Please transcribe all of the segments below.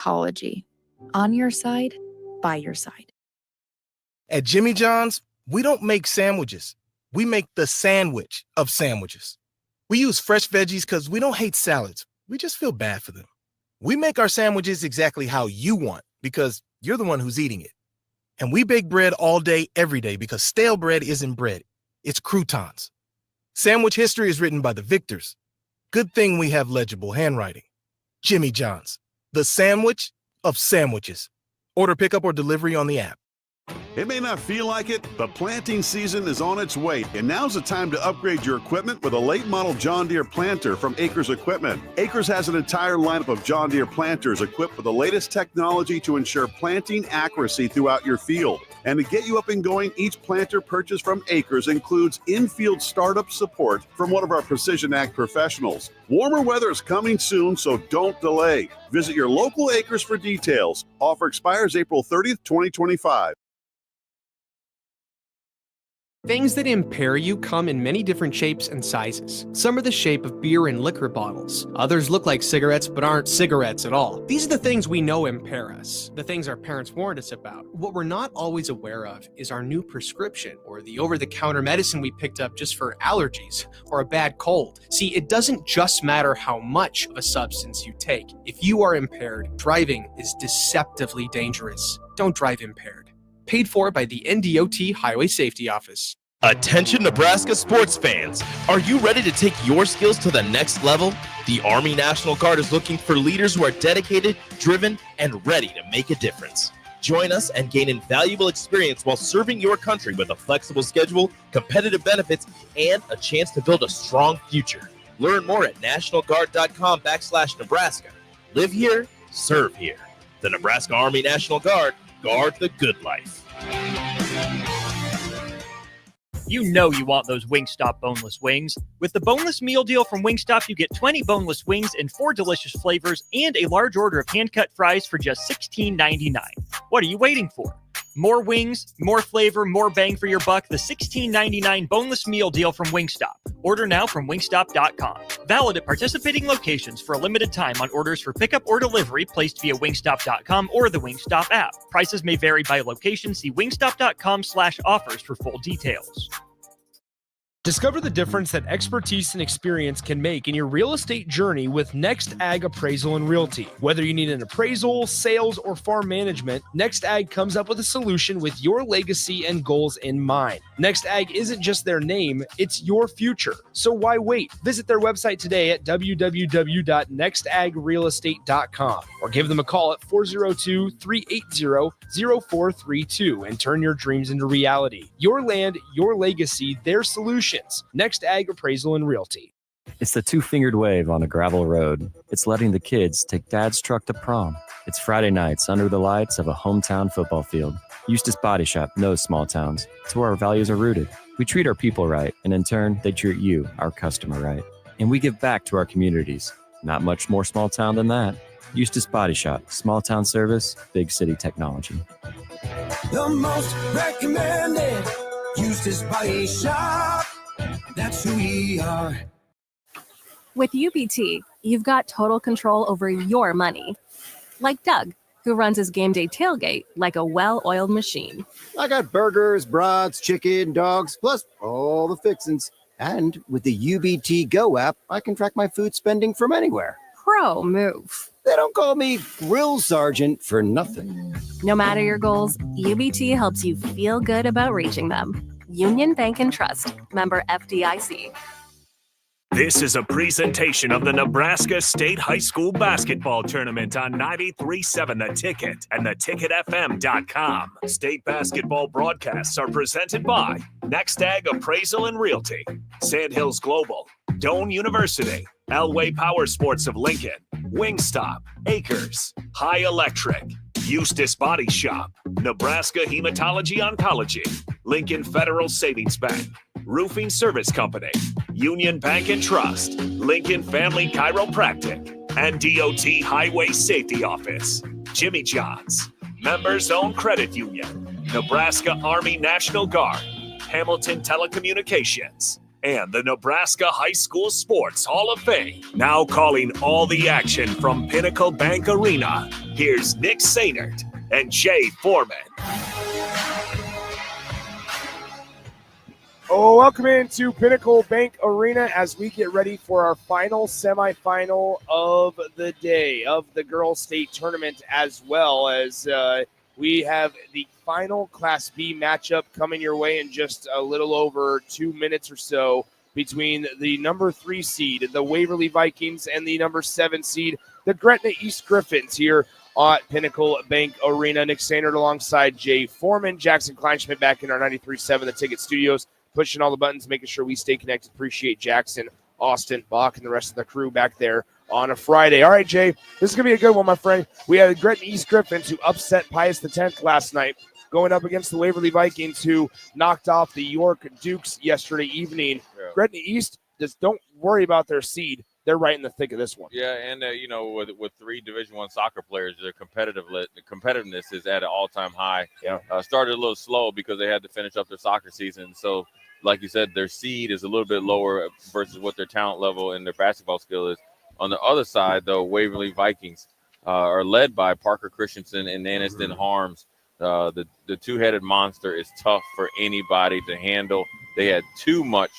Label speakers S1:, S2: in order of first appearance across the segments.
S1: Ecology. On your side, by your side.
S2: At Jimmy John's, we don't make sandwiches. We make the sandwich of sandwiches. We use fresh veggies because we don't hate salads. We just feel bad for them. We make our sandwiches exactly how you want because you're the one who's eating it. And we bake bread all day, every day because stale bread isn't bread. It's croutons. Sandwich history is written by the victors. Good thing we have legible handwriting. Jimmy John's, the sandwich of sandwiches. Order pickup or delivery on the app.
S3: It may not feel like it, but planting season is on its way, and now's the time to upgrade your equipment with a late model John Deere planter from Acres Equipment. Acres has an entire lineup of John Deere planters equipped with the latest technology to ensure planting accuracy throughout your field. And to get you up and going, each planter purchased from Acres includes in-field startup support from one of our Precision Ag professionals. Warmer weather is coming soon, so don't delay. Visit your local Acres for details. Offer expires April 30th, 2025.
S4: Things that impair you come in many different shapes and sizes. Some are the shape of beer and liquor bottles. Others look like cigarettes but aren't cigarettes at all. These are the things we know impair us, the things our parents warned us about. What we're not always aware of is our new prescription or the over-the-counter medicine we picked up just for allergies or a bad cold. See, it doesn't just matter how much of a substance you take. If you are impaired, driving is deceptively dangerous. Don't drive impaired. Paid for by the NDOT Highway Safety Office.
S5: Attention Nebraska sports fans. Are you ready to take your skills to the next level? The Army National Guard is looking for leaders who are dedicated, driven, and ready to make a difference. Join us and gain invaluable experience while serving your country with a flexible schedule, competitive benefits, and a chance to build a strong future. Learn more at nationalguard.com/Nebraska. Live here, serve here. The Nebraska Army National Guard. Guard the good life.
S6: You know you want those Wingstop boneless wings. With the boneless meal deal from Wingstop, you get 20 boneless wings in 4 delicious flavors and a large order of hand-cut fries for just $16.99. What are you waiting for? More wings, more flavor, more bang for your buck. The $16.99 boneless meal deal from Wingstop. Order now from wingstop.com. Valid at participating locations for a limited time on orders for pickup or delivery placed via wingstop.com or the Wingstop app. Prices may vary by location. See wingstop.com/offers for full details.
S4: Discover the difference that expertise and experience can make in your real estate journey with Next Ag Appraisal and Realty. Whether you need an appraisal, sales, or farm management, Next Ag comes up with a solution with your legacy and goals in mind. Next Ag isn't just their name, it's your future. So why wait? Visit their website today at www.nextagrealestate.com or give them a call at 402-380-0432 and turn your dreams into reality. Your land, your legacy, their solution. Next Ag Appraisal and Realty.
S7: It's the two-fingered wave on a gravel road. It's letting the kids take dad's truck to prom. It's Friday nights under the lights of a hometown football field. Eustace Body Shop knows small towns. It's where our values are rooted. We treat our people right, and in turn, they treat you, our customer, right. And we give back to our communities. Not much more small town than that. Eustace Body Shop, small town service, big city technology.
S8: The most recommended Eustace Body Shop. That's who we are.
S9: With UBT, you've got total control over your money. Like Doug, who runs his game day tailgate like a well-oiled machine.
S10: I got burgers, brats, chicken, dogs, plus all the fixins. And with the UBT Go app, I can track my food spending from anywhere.
S9: Pro move.
S10: They don't call me Grill Sergeant for nothing.
S9: No matter your goals, UBT helps you feel good about reaching them. Union Bank and Trust. Member FDIC.
S11: This is a presentation of the Nebraska State High School Basketball Tournament on 93.7 The Ticket and theticketfm.com. State basketball broadcasts are presented by Next Ag Appraisal and Realty, Sandhills Global, Doane University, Elway Power Sports of Lincoln, Wingstop, Acres, High Electric, Eustace Body Shop, Nebraska Hematology Oncology, Lincoln Federal Savings Bank, Roofing Service Company, Union Bank and Trust, Lincoln Family Chiropractic, and DOT Highway Safety Office. Jimmy John's, Members Owned Credit Union, Nebraska Army National Guard, Hamilton Telecommunications, and the Nebraska High School Sports Hall of Fame. Now calling all the action from Pinnacle Bank Arena, here's Nick Sainert and Jay Foreman.
S12: Oh, welcome into Pinnacle Bank Arena as we get ready for our final semifinal of the day of the girls' state tournament, as well as we have the final Class B matchup coming your way in just a little over 2 minutes or so between the number 3 seed, the Waverly Vikings, and the number 7 seed, the Gretna East Griffins, here at Pinnacle Bank Arena. Nick Sainert alongside Jay Foreman, Jackson Kleinschmidt back in our 93.7 The Ticket Studios, pushing all the buttons, making sure we stay connected. Appreciate Jackson, Austin, Bach, and the rest of the crew back there on a Friday. All right, Jay, this is going to be a good one, my friend. We had the Gretna East Griffins, who upset Pius X last night, going up against the Waverly Vikings, who knocked off the York Dukes yesterday evening. Yeah. Gretna East, just don't worry about their seed. They're right in the thick of this one.
S13: Yeah, and with 3 Division I soccer players, their competitiveness is at an all-time high.
S12: Yeah,
S13: started a little slow because they had to finish up their soccer season. So, like you said, their seed is a little bit lower versus what their talent level and their basketball skill is. On the other side, though, Waverly Vikings are led by Parker Christensen and Aniston Harms. The two-headed monster is tough for anybody to handle. They had too much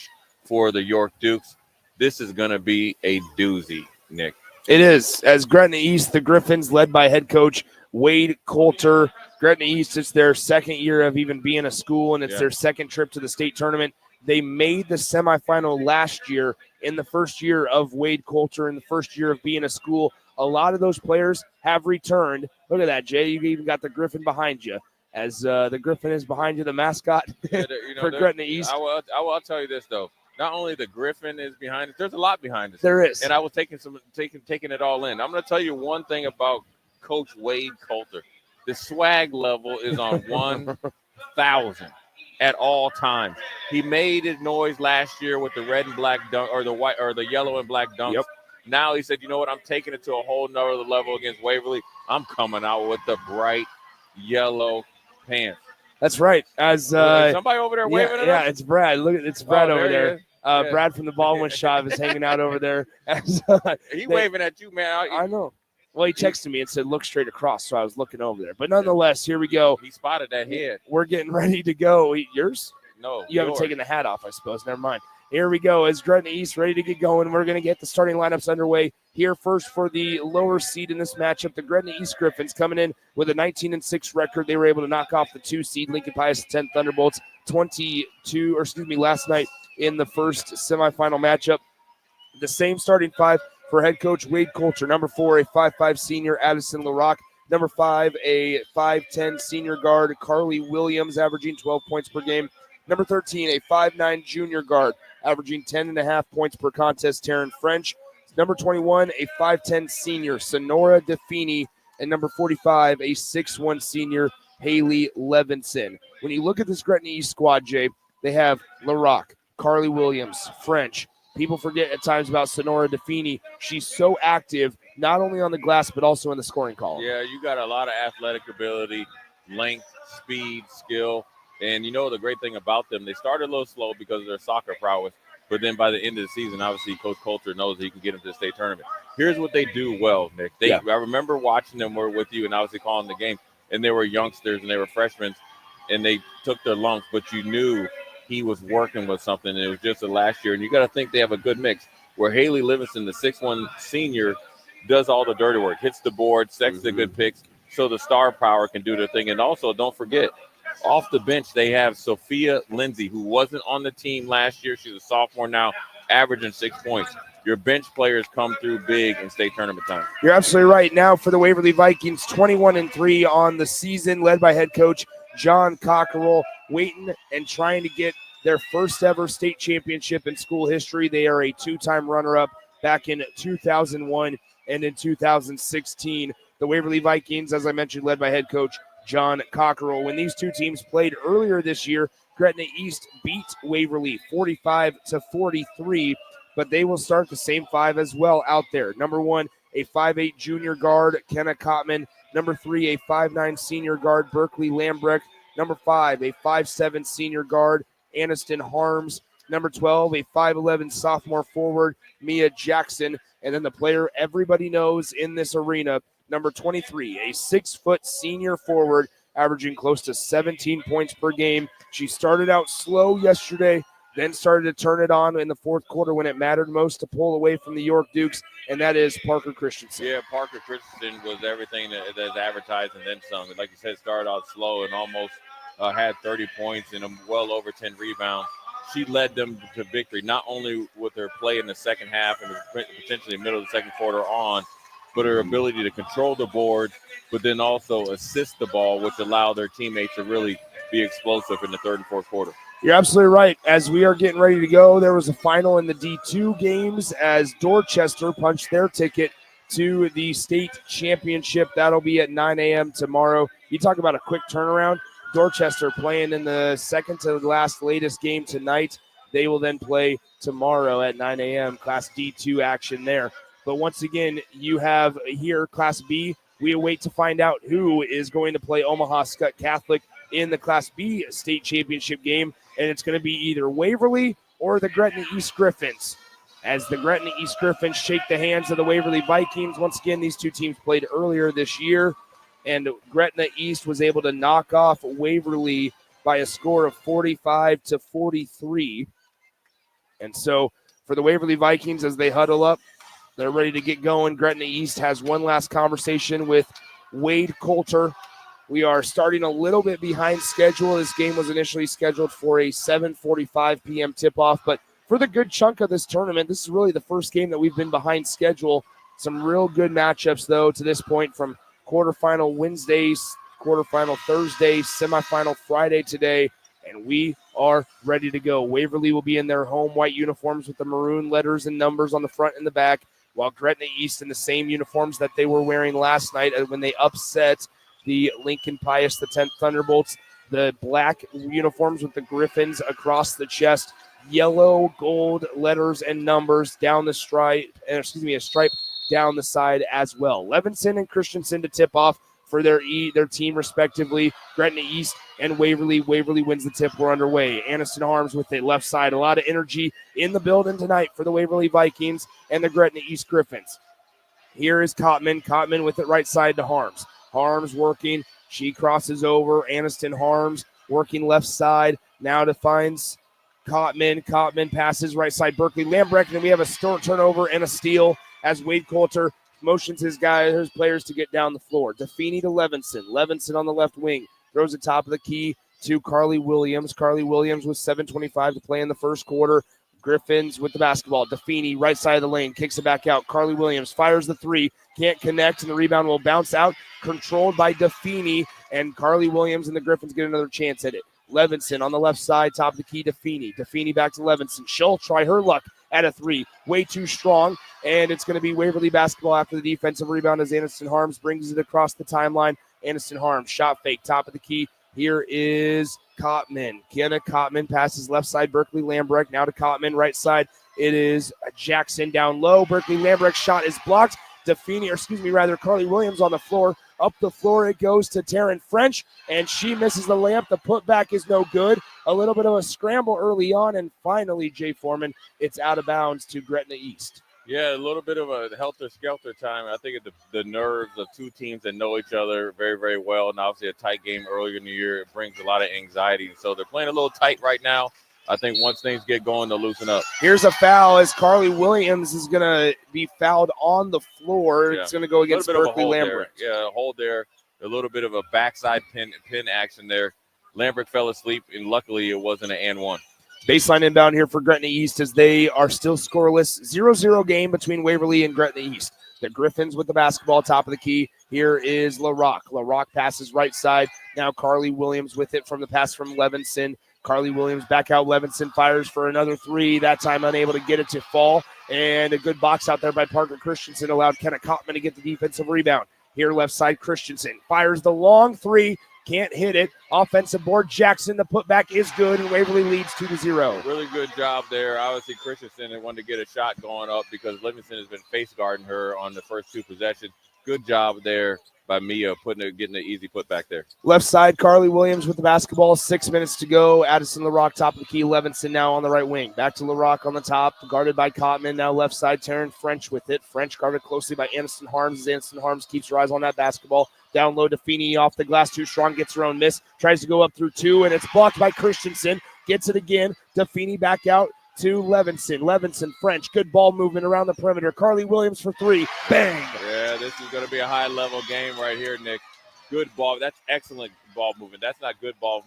S13: for the York Dukes. This is going to be a doozy, Nick.
S12: It is. As Gretna East, the Griffins, led by head coach Wade Coulter. Gretna East, it's their second year of even being a school, and it's their second trip to the state tournament. They made the semifinal last year in the first year of Wade Coulter, in the first year of being a school. A lot of those players have returned. Look at that, Jay. You even got the Griffin behind you. As the Griffin is behind you, the mascot for Gretna East.
S13: I will tell you this, though. Not only the Griffin is behind us, there's a lot behind us.
S12: There is.
S13: And I was taking it all in. I'm going to tell you one thing about Coach Wade Coulter. The swag level is on 1,000 at all times. He made his noise last year with the red and black dunk, or the yellow and black dunks.
S12: Yep.
S13: Now he said, you know what, I'm taking it to a whole nother level against Waverly. I'm coming out with the bright yellow pants.
S12: That's right. As
S13: somebody over there waving at us?
S12: Yeah, it's Brad. Look, it's Brad over there. Brad from the Baldwin shop is hanging out over there.
S13: He waving at you, man.
S12: I know. Well, he texted me and said, look straight across, so I was looking over there. But nonetheless, here we go.
S13: He spotted that head.
S12: We're getting ready to go. Yours?
S13: No.
S12: You haven't taken the hat off, I suppose. Never mind. Here we go. As Gretna East ready to get going, we're going to get the starting lineups underway. Here first for the lower seed in this matchup, the Gretna East Griffins coming in with a 19-6 record. They were able to knock off the 2 seed Lincoln Pius X Thunderbolts last night in the first semifinal matchup. The same starting 5 for head coach Wade Coulter. Number 4, a 5'5 senior Addison LaRock. Number 5, a 5'10 senior guard Carly Williams, averaging 12 points per game. Number 13, a 5'9 junior guard, averaging 10.5 points per contest, Taryn French. Number 21, a 5'10 senior, Sonora DeFini. And number 45, a 6'1 senior, Haley Levinson. When you look at this Gretna East squad, Jay, they have LaRock, Carly Williams, French. People forget at times about Sonora DeFini. She's so active, not only on the glass, but also in the scoring column.
S13: Yeah, you got a lot of athletic ability, length, speed, skill. And you know the great thing about them, they started a little slow because of their soccer prowess. But then by the end of the season, obviously, Coach Coulter knows that he can get them to the state tournament. Here's what they do well, Nick. I remember watching them work with you and obviously calling the game. And they were youngsters and they were freshmen, and they took their lumps. But you knew he was working with something, and it was just the last year. And you got to think they have a good mix where Haley Livingston, the 6'1 senior, does all the dirty work, hits the board, sets the good picks, so the star power can do their thing. And also, don't forget, off the bench, they have Sophia Lindsay, who wasn't on the team last year. She's a sophomore now, averaging 6 points. Your bench players come through big in state tournament time.
S12: You're absolutely right. Now for the Waverly Vikings, 21-3 on the season, led by head coach John Cockerell, waiting and trying to get their first ever state championship in school history. They are a 2-time runner-up back in 2001 and in 2016. The Waverly Vikings, as I mentioned, led by head coach John Cockerell. When these two teams played earlier this year, Gretna East beat Waverly 45-43, but they will start the same 5 as well out there. Number 1, a 5'8 junior guard, Kenna Kottman. Number 3, a 5'9 senior guard, Berkeley Lambrecht. Number 5, a 5'7 senior guard, Aniston Harms. Number 12, a 5'11 sophomore forward, Mia Jackson. And then the player everybody knows in this arena, number 23, a 6-foot senior forward, averaging close to 17 points per game. She started out slow yesterday, then started to turn it on in the fourth quarter when it mattered most to pull away from the York Dukes, and that is Parker Christensen.
S13: Yeah, Parker Christensen was everything that's advertised and then some. Like you said, started out slow and almost had 30 points and well over 10 rebounds. She led them to victory, not only with her play in the second half and potentially middle of the second quarter on, but her ability to control the board, but then also assist the ball, which allowed their teammates to really be explosive in the third and fourth quarter.
S12: You're absolutely right. As we are getting ready to go, there was a final in the D2 games as Dorchester punched their ticket to the state championship. That'll be at 9 a.m. tomorrow. You talk about a quick turnaround. Dorchester playing in the second to last latest game tonight. They will then play tomorrow at 9 a.m. Class D2 action there. But once again, you have here Class B. We await to find out who is going to play Omaha Skutt Catholic in the Class B state championship game. And it's going to be either Waverly or the Gretna East Griffins. As the Gretna East Griffins shake the hands of the Waverly Vikings. Once again, these two teams played earlier this year, and Gretna East was able to knock off Waverly by a score of 45-43. And so for the Waverly Vikings, as they huddle up, they're ready to get going. Gretna East has one last conversation with Wade Coulter. We are starting a little bit behind schedule. This game was initially scheduled for a 7:45 p.m. tip-off, but for the good chunk of this tournament, this is really the first game that we've been behind schedule. Some real good matchups, though, to this point, from quarterfinal Wednesday, quarterfinal Thursday, semifinal Friday today, and we are ready to go. Waverly will be in their home white uniforms with the maroon letters and numbers on the front and the back, while Gretna East in the same uniforms that they were wearing last night when they upset the Lincoln Pius, the 10th Thunderbolts. The black uniforms with the Griffins across the chest, yellow, gold letters and numbers down the stripe, a stripe down the side as well. Levinson and Christensen to tip off for their team respectively. Gretna East and Waverly. Waverly wins the tip. We're underway. Aniston Harms with the left side. A lot of energy in the building tonight for the Waverly Vikings and the Gretna East Griffins. Here is Cotman. Cotman with it right side to Harms. Harms working. She crosses over. Aniston Harms working left side. Now defines Cotman. Cotman passes right side. Berkeley Lambrecht. And we have a turnover and a steal as Wade Coulter motions his players to get down the floor. DeFeeney to Levinson. Levinson on the left wing. Throws the top of the key to Carly Williams. Carly Williams with 7:25 to play in the first quarter. Griffins with the basketball. DeFeeney, right side of the lane, kicks it back out. Carly Williams fires the three. Can't connect, and the rebound will bounce out. Controlled by DeFeeney, and Carly Williams and the Griffins get another chance at it. Levinson on the left side, top of the key, DeFeeney. DeFeeney back to Levinson. She'll try her luck at a three. Way too strong, and it's going to be Waverly basketball after the defensive rebound as Aniston Harms brings it across the timeline. Aniston Harms, shot fake, top of the key. Here is Cotman. Kenna Cotman passes left side, Berkeley Lambrecht. Now to Cotman, right side. It is Jackson down low. Berkeley Lambrecht's shot is blocked. Carly Williams on the floor. Up the floor it goes to Taryn French, and she misses the layup. The putback is no good. A little bit of a scramble early on, and finally, Jay Foreman, it's out of bounds to Gretna East.
S13: Yeah, a little bit of a helter-skelter time. I think the nerves of two teams that know each other very, very well, and obviously a tight game earlier in the year, it brings a lot of anxiety. So they're playing a little tight right now. I think once things get going, they'll loosen up.
S12: Here's a foul as Carly Williams is going to be fouled on the floor. Yeah. It's going to go against Berkeley Lambrecht.
S13: Yeah, a hold there. A little bit of a backside pin action there. Lambrecht fell asleep, and luckily it wasn't an and one.
S12: Baseline inbound here for Gretna East as they are still scoreless. 0-0 game between Waverly and Gretna East. The Griffins with the basketball, top of the key. Here is LaRock. LaRock passes right side. Now Carly Williams with it from the pass from Levinson. Carly Williams back out. Levinson fires for another three. That time unable to get it to fall. And a good box out there by Parker Christensen allowed Kenna Cotman to get the defensive rebound. Here left side, Christensen fires the long three. Can't hit it. Offensive board, Jackson. The putback is good, and Waverly leads 2-0.
S13: Really good job there. Obviously, Christensen wanted to get a shot going up because Livingston has been face guarding her on the first two possessions. Good job there Mia getting an easy put back there.
S12: Left side, Carly Williams with the basketball. 6 minutes to go. Addison LaRock, top of the key. Levinson now on the right wing. Back to LaRock on the top, guarded by Cotman. Now left side, Taryn French with it. French guarded closely by Anderson Harms as Anderson Harms keeps her eyes on that basketball. Down low to Feeney off the glass. Too strong, gets her own miss. Tries to go up through 2, and it's blocked by Christensen. Gets it again. DeFeeney back out to Levinson. Levinson, French, good ball movement around the perimeter. Carly Williams for 3. Bang!
S13: Yeah, this is going to be a high-level game right here, Nick. Good ball. That's excellent ball movement. That's not good ball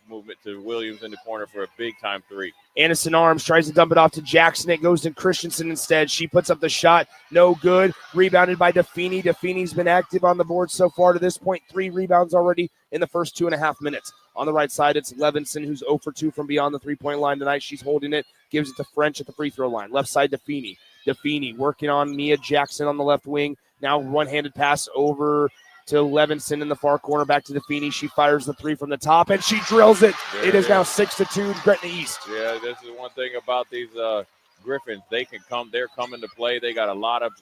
S13: movement to Williams in the corner for a big-time 3.
S12: Anderson Arms tries to dump it off to Jackson. It goes to Christensen instead. She puts up the shot. No good. Rebounded by DeFeeney. DeFeeney's been active on the board so far to this point. 3 rebounds already in the first 2.5 minutes. On the right side, it's Levinson, who's 0 for 2 from beyond the three-point line tonight. She's holding it. Gives it to French at the free throw line. Left side, DeFeeney. DeFeeney working on Mia Jackson on the left wing. Now one-handed pass over to Levinson in the far corner. Back to DeFeeney. She fires the 3 from the top, and she drills it.
S13: Yeah,
S12: it is now 6-2 Gretna East.
S13: Yeah, this is one thing about these Griffins. They can come. They're coming to play. They got a lot of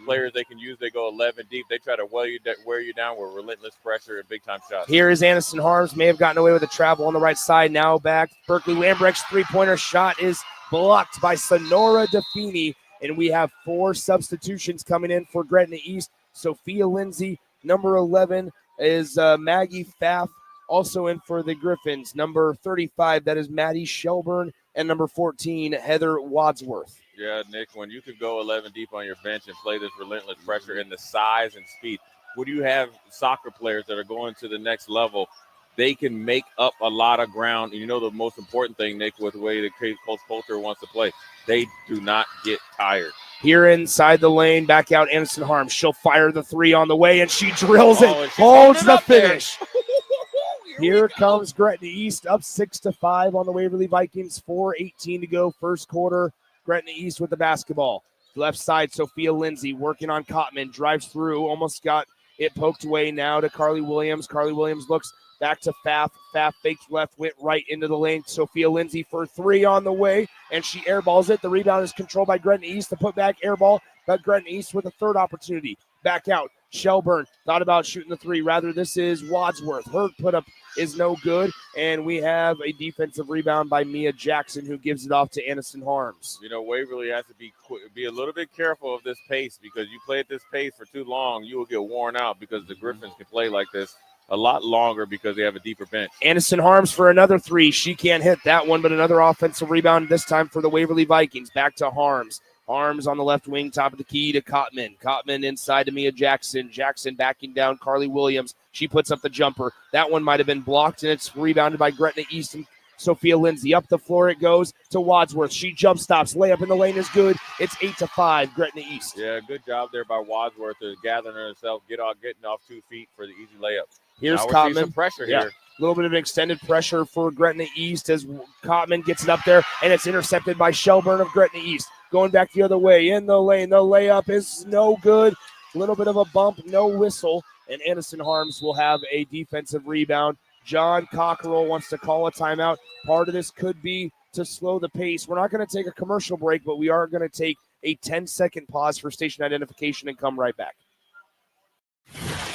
S13: players they can use. They go 11 deep. They try to wear you down with relentless pressure and big-time shots.
S12: Here is Anderson Harms. May have gotten away with a travel on the right side. Now back. Berkeley Lambrecht's three-pointer shot is blocked by Sonora DeFeeney, and we have 4 substitutions coming in for Gretna East. Sophia Lindsay, number 11, is Maggie Pfaff, also in for the Griffins. Number 35, that is Maddie Shelburne, and number 14, Heather Wadsworth.
S13: Yeah, Nick, when you can go 11 deep on your bench and play this relentless pressure and the size and speed, when you have soccer players that are going to the next level, they can make up a lot of ground. And you know the most important thing, Nick, with the way that Coach Coulter wants to play, they do not get tired.
S12: Here inside the lane, back out Anderson Harms. She'll fire the 3 on the way, and she drills it. Holds the finish. Here comes Gretna East up 6-5 on the Waverly Vikings. 4:18 to go, first quarter. Gretna East with the basketball. Left side, Sophia Lindsay working on Cotman. Drives through, almost got it poked away now to Carly Williams. Carly Williams looks back to Pfaff. Pfaff fakes left, went right into the lane. Sophia Lindsay for 3 on the way, and she airballs it. The rebound is controlled by Gretna East. The putback airball, but Gretna East with a third opportunity. Back out. Shelburne thought about shooting the 3. Rather, this is Wadsworth. Her put up is no good, and we have a defensive rebound by Mia Jackson, who gives it off to Anderson Harms.
S13: You know, Waverly has to be a little bit careful of this pace, because you play at this pace for too long, you will get worn out, because the Griffins can play like this a lot longer because they have a deeper bench.
S12: Anderson Harms for another 3. She can't hit that one, but another offensive rebound, this time for the Waverly Vikings. Back to Harms. Harms on the left wing, top of the key to Cotman. Cotman inside to Mia Jackson. Jackson backing down Carly Williams. She puts up the jumper. That one might have been blocked, and it's rebounded by Gretna East and Sophia Lindsay. Up the floor it goes to Wadsworth. She jump stops. Layup in the lane is good. It's 8-5, Gretna East.
S13: Yeah, good job there by Wadsworth to gathering herself, getting off 2 feet for the easy layup.
S12: Here's
S13: Cotman.
S12: Some
S13: pressure
S12: here. A little bit of extended pressure for Gretna East as Cotman gets it up there, and it's intercepted by Shelburne of Gretna East. Going back the other way in the lane. The layup is no good. A little bit of a bump, no whistle, and Anderson Harms will have a defensive rebound. John Cockerell wants to call a timeout. Part of this could be to slow the pace. We're not going to take a commercial break, but we are going to take a 10-second pause for station identification and come right back.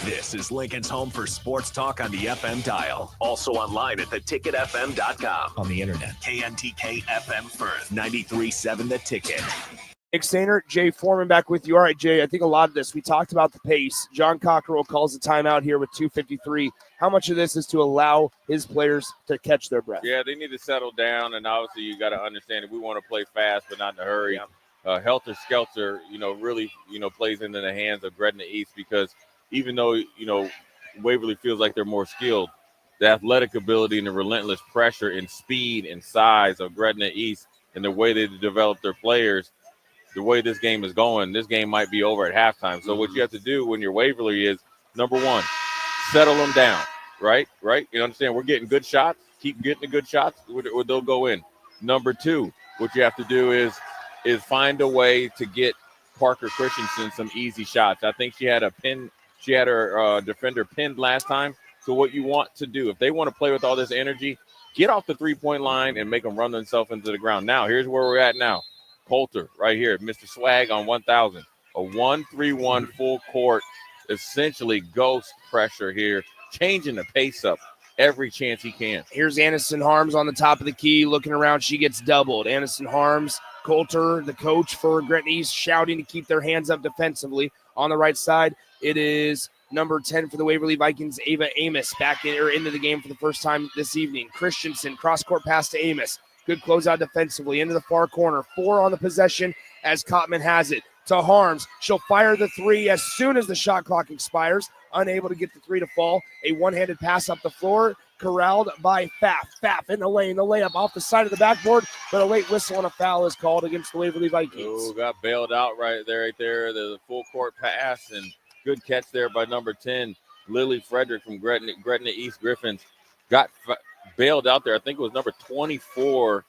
S11: This is Lincoln's home for sports talk on the FM dial. Also online at theticketfm.com. On the internet, KNTK FM Firth, 93.7 The Ticket.
S12: Nick Sainer, Jay Foreman back with you. All right, Jay, I think a lot of this, we talked about the pace. John Cockerell calls a timeout here with 2:53. How much of this is to allow his players to catch their breath?
S13: Yeah, they need to settle down, and obviously you got to understand that we want to play fast but not in a hurry. Helter Skelter, really, plays into the hands of Gretna East, because even though, Waverly feels like they're more skilled, the athletic ability and the relentless pressure and speed and size of Gretna East and the way they develop their players, the way this game is going, this game might be over at halftime. So what you have to do when you're Waverly is, number one, settle them down, right? You understand? We're getting good shots. Keep getting the good shots, or they'll go in. Number two, what you have to do is find a way to get Parker Christensen some easy shots. I think she had her defender pinned last time. So what you want to do, if they want to play with all this energy, get off the three-point line and make them run themselves into the ground. Now, here's where we're at now. Coulter right here, Mr. Swag on 1,000. A 1-3-1 full court essentially ghost pressure here, changing the pace up every chance he can.
S12: Here's Anderson Harms on the top of the key, looking around. She gets doubled. Anderson Harms, Coulter, the coach for Gretna East, shouting to keep their hands up defensively. On the right side, it is number 10 for the Waverly Vikings, Ava Amos, back into the game for the first time this evening. Christensen, cross-court pass to Amos. Good closeout defensively into the far corner. 4 on the possession as Cotman has it. To Harms. She'll fire the 3 as soon as the shot clock expires. Unable to get the 3 to fall. A one-handed pass up the floor. Corralled by Pfaff. Pfaff in the lane. The layup off the side of the backboard, but a late whistle and a foul is called against the Waverly Vikings.
S13: Oh, got bailed out right there. The full court pass and good catch there by number 10, Lily Frederick from Gretna East Griffins. Got bailed out there. I think it was number 24,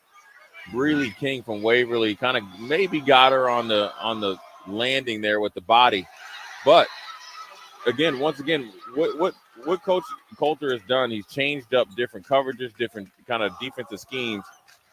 S13: Breeley King from Waverly. Kind of maybe got her on the landing there with the body. But again, once again, what Coach Coulter has done, he's changed up different coverages, different kind of defensive schemes.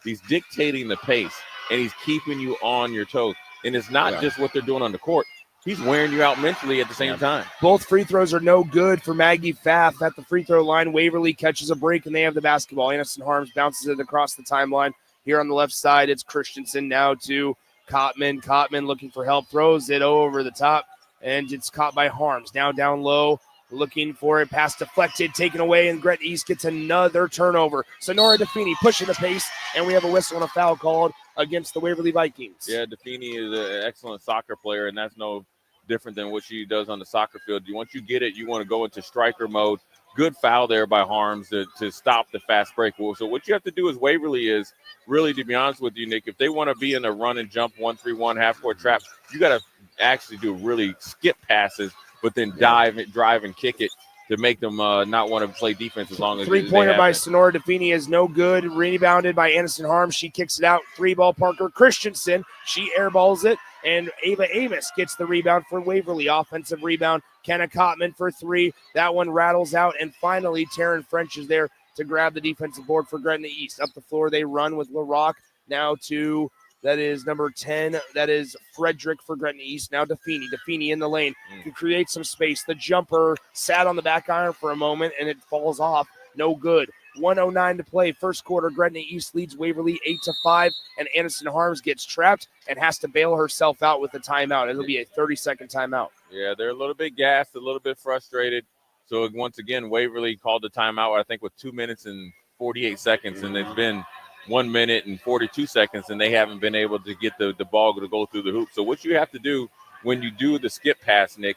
S13: He's dictating the pace, and he's keeping you on your toes. And it's not just what they're doing on the court. He's wearing you out mentally at the same time.
S12: Both free throws are no good for Maggie Pfaff at the free throw line. Waverly catches a break, and they have the basketball. Anderson Harms bounces it across the timeline. Here on the left side, it's Christensen now to Cotman. Cotman looking for help, throws it over the top, and it's caught by Harms. Now down low, looking for it. Pass deflected, taken away, and Gretna East gets another turnover. Sonora DeFini pushing the pace, and we have a whistle and a foul called against the Waverly Vikings.
S13: Yeah, DeFini is an excellent soccer player, and that's no different than what she does on the soccer field. Once you get it, you want to go into striker mode. Good foul there by Harms to stop the fast break. So what you have to do as Waverly is really, to be honest with you, Nick, if they want to be in a run and jump 1-3-1 half-court trap, you got to actually do really skip passes, but then drive and kick it to make them not want to play defense as long as
S12: three-pointer by Sonora DeFini is no good. Rebounded by Anderson Harms. She kicks it out. 3-ball Parker Christensen. She airballs it, and Ava Amos gets the rebound for Waverly. Offensive rebound. Kenna Cotman for 3. That one rattles out, and finally Taryn French is there to grab the defensive board for Gretna East. Up the floor they run with LaRock now to – that is number 10. That is Frederick for Gretna East. Now DeFini. DeFini in the lane to create some space. The jumper sat on the back iron for a moment, and it falls off. No good. 1:09 to play. First quarter, Gretna East leads Waverly 8-5, and Anderson Harms gets trapped and has to bail herself out with a timeout. It'll be a 30-second timeout.
S13: Yeah, they're a little bit gassed, a little bit frustrated. So once again, Waverly called the timeout, I think, with 2 minutes and 48 seconds, and it's been 1 minute and 42 seconds, and they haven't been able to get the ball to go through the hoop. So what you have to do when you do the skip pass, Nick,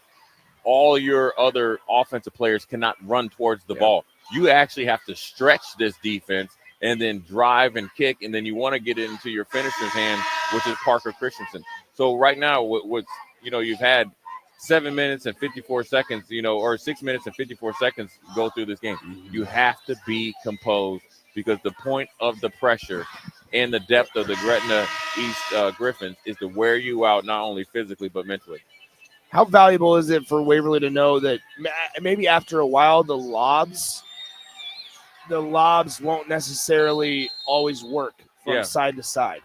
S13: all your other offensive players cannot run towards the ball. You actually have to stretch this defense and then drive and kick, and then you want to get it into your finisher's hand, which is Parker Christensen. So right now, what's you've had 7 minutes and 54 seconds, or 6 minutes and 54 seconds go through this game. You have to be composed because the point of the pressure and the depth of the Gretna East Griffins is to wear you out, not only physically but mentally.
S12: How valuable is it for Waverly to know that maybe after a while the lobs won't necessarily always work from side to side?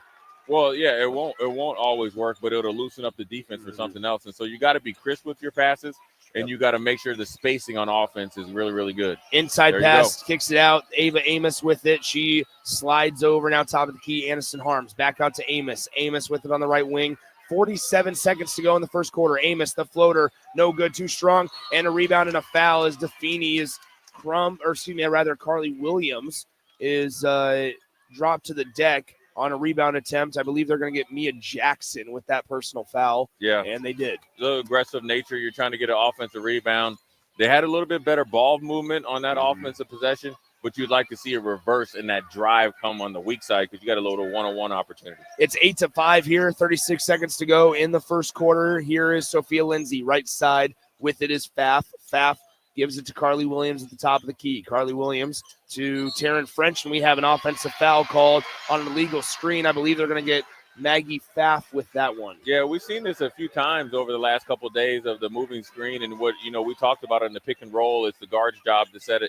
S13: Well, yeah, it won't always work, but it'll loosen up the defense for something else. And so you got to be crisp with your passes, and you got to make sure the spacing on offense is really, really good.
S12: Inside pass, kicks it out. Ava Amos with it. She slides over now top of the key. Anderson Harms back out to Amos. Amos with it on the right wing. 47 seconds to go in the first quarter. Amos, the floater, no good, too strong, and a rebound and a foul as DeFini is Carly Williams is dropped to the deck on a rebound attempt. I believe they're going to get Mia Jackson with that personal foul.
S13: Yeah.
S12: And they did.
S13: The aggressive nature, you're trying to get an offensive rebound. They had a little bit better ball movement on that offensive possession, but you'd like to see a reverse and that drive come on the weak side because you got a little one-on-one opportunity.
S12: It's 8-5 here, 36 seconds to go in the first quarter. Here is Sophia Lindsay, right side. With it is Pfaff. Pfaff gives it to Carly Williams at the top of the key. Carly Williams to Taryn French, and we have an offensive foul called on an illegal screen. I believe they're going to get Maggie Pfaff with that one.
S13: Yeah, we've seen this a few times over the last couple of days of the moving screen, and what we talked about in the pick and roll. It's the guard's job to set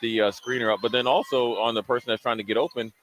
S13: the screener up, but then also on the person that's trying to get open,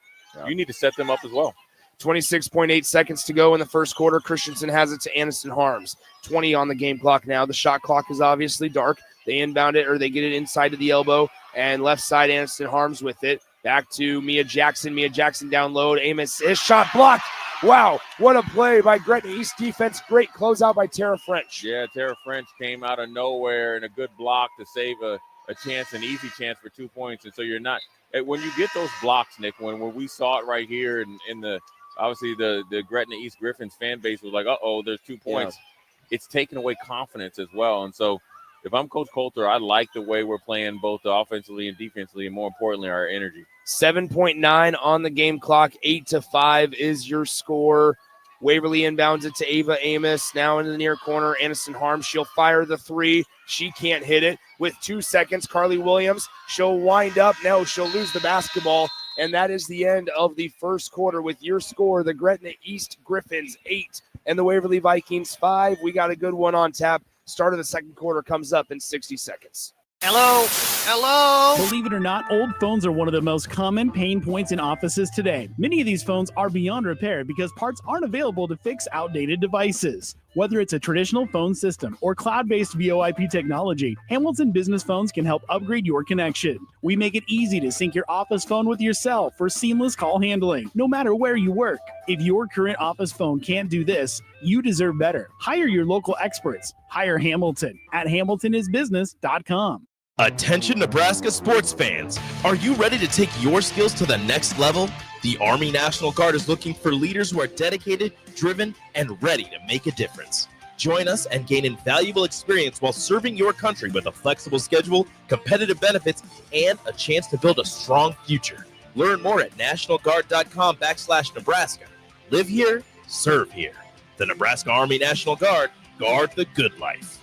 S13: you need to set them up as well.
S12: 26.8 seconds to go in the first quarter. Christensen has it to Aniston Harms. 20 on the game clock now. The shot clock is obviously dark. They inbound it, or they get it inside of the elbow, and left side Aniston Harms with it. Back to Mia Jackson. Mia Jackson down low. Amos, his shot blocked. Wow, what a play by Gretna East defense. Great closeout by Tara French.
S13: Yeah, Tara French came out of nowhere and a good block to save a chance, an easy chance for 2 points. And so you're not – when you get those blocks, Nick, when we saw it right here in the – obviously, the Gretna East Griffins fan base was like, uh-oh, there's 2 points. Yeah. It's taken away confidence as well. And so if I'm Coach Coulter, I like the way we're playing both offensively and defensively, and more importantly, our energy.
S12: 7.9 on the game clock. 8-5 is your score. Waverly inbounds it to Ava Amos. Now in the near corner, Aniston Harms. She'll fire the three. She can't hit it. With 2 seconds, Carly Williams. She'll wind up. No, she'll lose the basketball. And that is the end of the first quarter with your score, the Gretna East Griffins 8 and the Waverly Vikings 5. We got a good one on tap. Start of the second quarter comes up in 60 seconds.
S14: Hello? Hello?
S15: Believe it or not, old phones are one of the most common pain points in offices today. Many of these phones are beyond repair because parts aren't available to fix outdated devices. Whether it's a traditional phone system or cloud-based VoIP technology, Hamilton Business Phones can help upgrade your connection. We make it easy to sync your office phone with your cell for seamless call handling, no matter where you work. If your current office phone can't do this, you deserve better. Hire your local experts. Hire Hamilton at hamiltonisbusiness.com.
S5: Attention Nebraska sports fans, are you ready to take your skills to the next level? The Army National Guard is looking for leaders who are dedicated, driven, and ready to make a difference. Join us and gain invaluable experience while serving your country with a flexible schedule, competitive benefits, and a chance to build a strong future. Learn more at nationalguard.com/Nebraska. Live here, serve here. The Nebraska Army National Guard, guard the good life.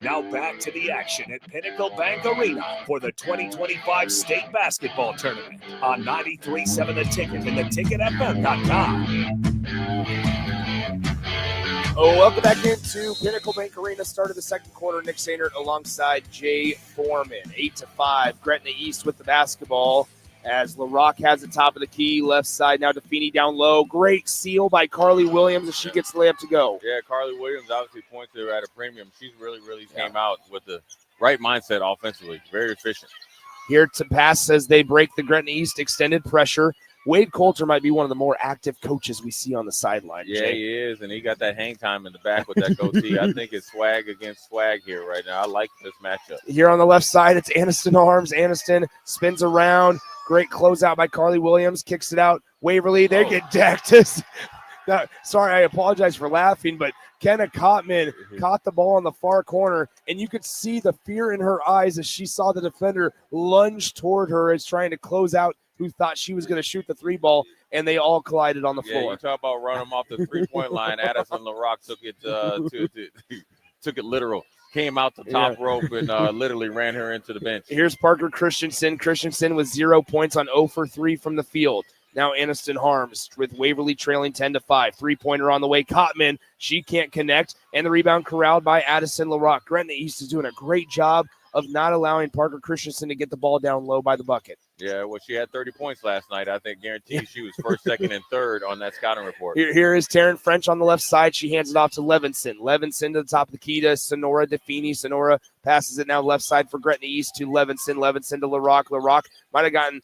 S11: Now back to the action at Pinnacle Bank Arena for the 2025 State Basketball Tournament on 93.7 The Ticket and theticketfm.com.
S12: Welcome back into Pinnacle Bank Arena. Start of the second quarter. Nick Sainert alongside Jay Foreman. 8-5. Gretna East with the basketball as LaRock has the top of the key. Left side now to Feeney down low. Great steal by Carly Williams as she gets the layup to go.
S13: Yeah, Carly Williams obviously points to her at a premium. She's really came out with the right mindset offensively. Very efficient.
S12: Here to pass as they break the Gretna East extended pressure. Wade Coulter might be one of the more active coaches we see on the sideline.
S13: Yeah,
S12: Jay.
S13: he is, and he got that hang time in the back with that goatee. I think it's swag against swag here right now. I like this matchup.
S12: Here on the left side, it's Aniston Harms. Aniston spins around. Great closeout by Carly Williams. Kicks it out. Waverly, they get decked. Sorry, I apologize for laughing, but Kenna Cotman caught the ball in the far corner, and you could see the fear in her eyes as she saw the defender lunge toward her as trying to close out who thought she was going to shoot the three ball, and they all collided on the floor.
S13: Yeah, you talk about running them off the three-point line. Addison LaRock took it took it literal. Came out the top rope and literally ran her into the bench.
S12: Here's Parker Christensen. Christensen with 0 points on 0 for 3 from the field. Now Aniston Harms with Waverly trailing 10-5. Three-pointer on the way. Cotman, she can't connect. And the rebound corralled by Addison LaRock. Gretna East is doing a great job of not allowing Parker Christensen to get the ball down low by the bucket.
S13: Yeah, well, she had 30 points last night. I think guaranteed she was first, second, and third on that scouting report.
S12: Here is Taryn French on the left side. She hands it off to Levinson. Levinson to the top of the key to Sonora DeFini. Sonora passes it now left side for Gretna East to Levinson. Levinson to LaRock. LaRock might have gotten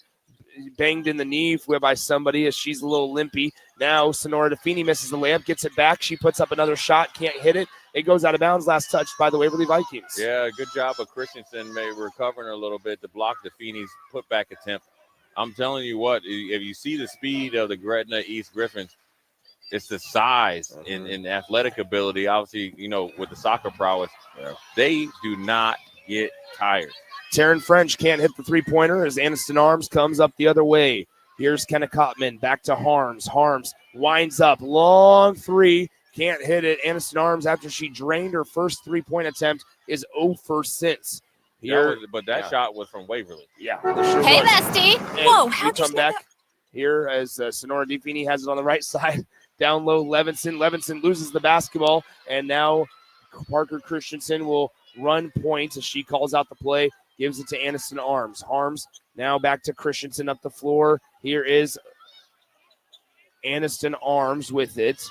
S12: banged in the knee by somebody as she's a little limpy. Now Sonora DeFini misses the layup, gets it back. She puts up another shot, can't hit it. It goes out of bounds, last touched by the Waverly Vikings.
S13: Yeah, good job of Christensen maybe recovering a little bit to block DeFini's putback attempt. I'm telling you what, if you see the speed of the Gretna East Griffins, it's the size and athletic ability. Obviously, with the soccer prowess, they do not get tired.
S12: Taryn French can't hit the three-pointer as Aniston Harms comes up the other way. Here's Kenna Cotman, back to Harms. Harms winds up, long three, can't hit it. Aniston Harms, after she drained her first three-point attempt, is 0 for 6.
S13: That shot was from Waverly.
S12: Yeah.
S9: Hey, bestie. Whoa, how'd you
S12: come back here as Sonora DeFini has it on the right side. Down low, Levinson. Levinson loses the basketball, and now Parker Christensen will run points as she calls out the play, gives it to Aniston Harms. Harms now back to Christensen up the floor. Here is Aniston Arms with it.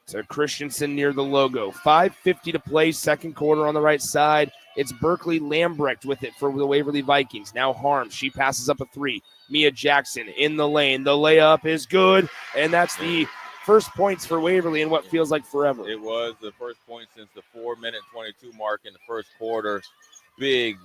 S12: So Christensen near the logo. 5:50 to play, second quarter on the right side. It's Berkeley Lambrecht with it for the Waverly Vikings. Now Harms. She passes up a three. Mia Jackson in the lane. The layup is good, and that's the first points for Waverly in what feels like forever.
S13: It was the first point since the 4-minute 22 mark in the first quarter. Big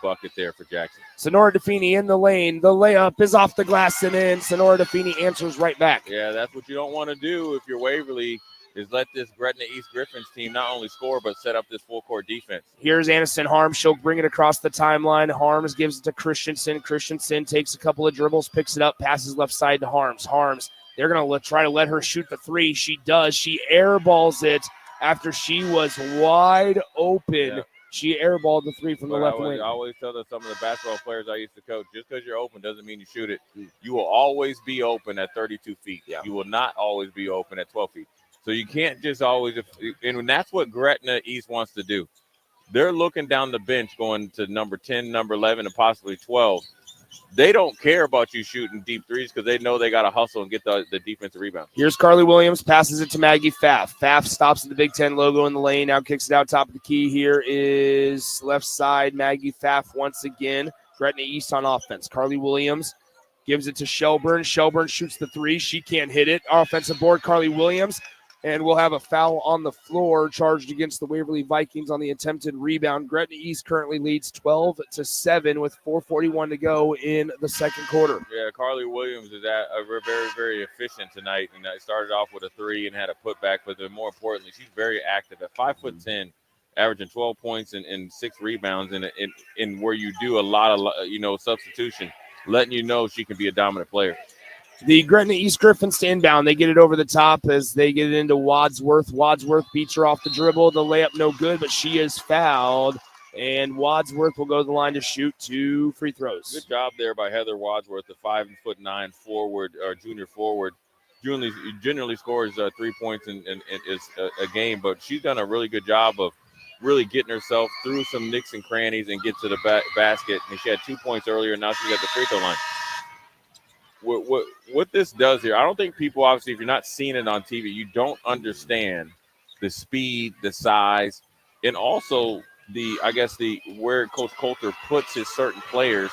S13: bucket there for Jackson.
S12: Sonora DeFini in the lane. The layup is off the glass and in. Sonora DeFini answers right back.
S13: Yeah, that's what you don't want to do if you're Waverly, is let this Gretna East Griffins team not only score but set up this full-court defense.
S12: Here's Aniston Harms. She'll bring it across the timeline. Harms gives it to Christensen. Christensen takes a couple of dribbles, picks it up, passes left side to Harms. Harms, they're going to try to let her shoot the three. She does. She airballs it after she was wide open.
S13: Yeah.
S12: She airballed the three from the left wing.
S13: I always tell some of the basketball players I used to coach, just because you're open doesn't mean you shoot it. You will always be open at 32 feet.
S12: Yeah.
S13: You will not always be open at 12 feet. So you can't just always – and that's what Gretna East wants to do. They're looking down the bench going to number 10, number 11, and possibly 12. They don't care about you shooting deep threes because they know they got to hustle and get the defensive rebound.
S12: Here's Carly Williams, passes it to Maggie Pfaff. Pfaff stops at the Big Ten logo in the lane, now kicks it out top of the key. Here is left side, Maggie Pfaff once again. Gretna East on offense. Carly Williams gives it to Shelburne. Shelburne shoots the three. She can't hit it. Offensive board, Carly Williams. And we'll have a foul on the floor charged against the Waverly Vikings on the attempted rebound. Gretna East currently leads 12-7 with 4:41 to go in the second quarter.
S13: Yeah, Carly Williams is very, very efficient tonight. And I started off with a three and had a putback, but more importantly, she's very active at 5'10", averaging 12 points and 6 rebounds, in where you do a lot of substitution, letting you know she can be a dominant player.
S12: The Gretna East Griffins to inbound. They get it over the top as they get it into Wadsworth. Wadsworth beats her off the dribble. The layup no good, but she is fouled. And Wadsworth will go to the line to shoot 2 free throws.
S13: Good job there by Heather Wadsworth, the 5'9" forward or junior forward. Generally scores 3 points in a game, but she's done a really good job of really getting herself through some nicks and crannies and get to the basket. And she had 2 points earlier, and now she's at the free throw line. What this does here, I don't think people, obviously, if you're not seeing it on TV, you don't understand the speed, the size, and also where Coach Coulter puts his certain players,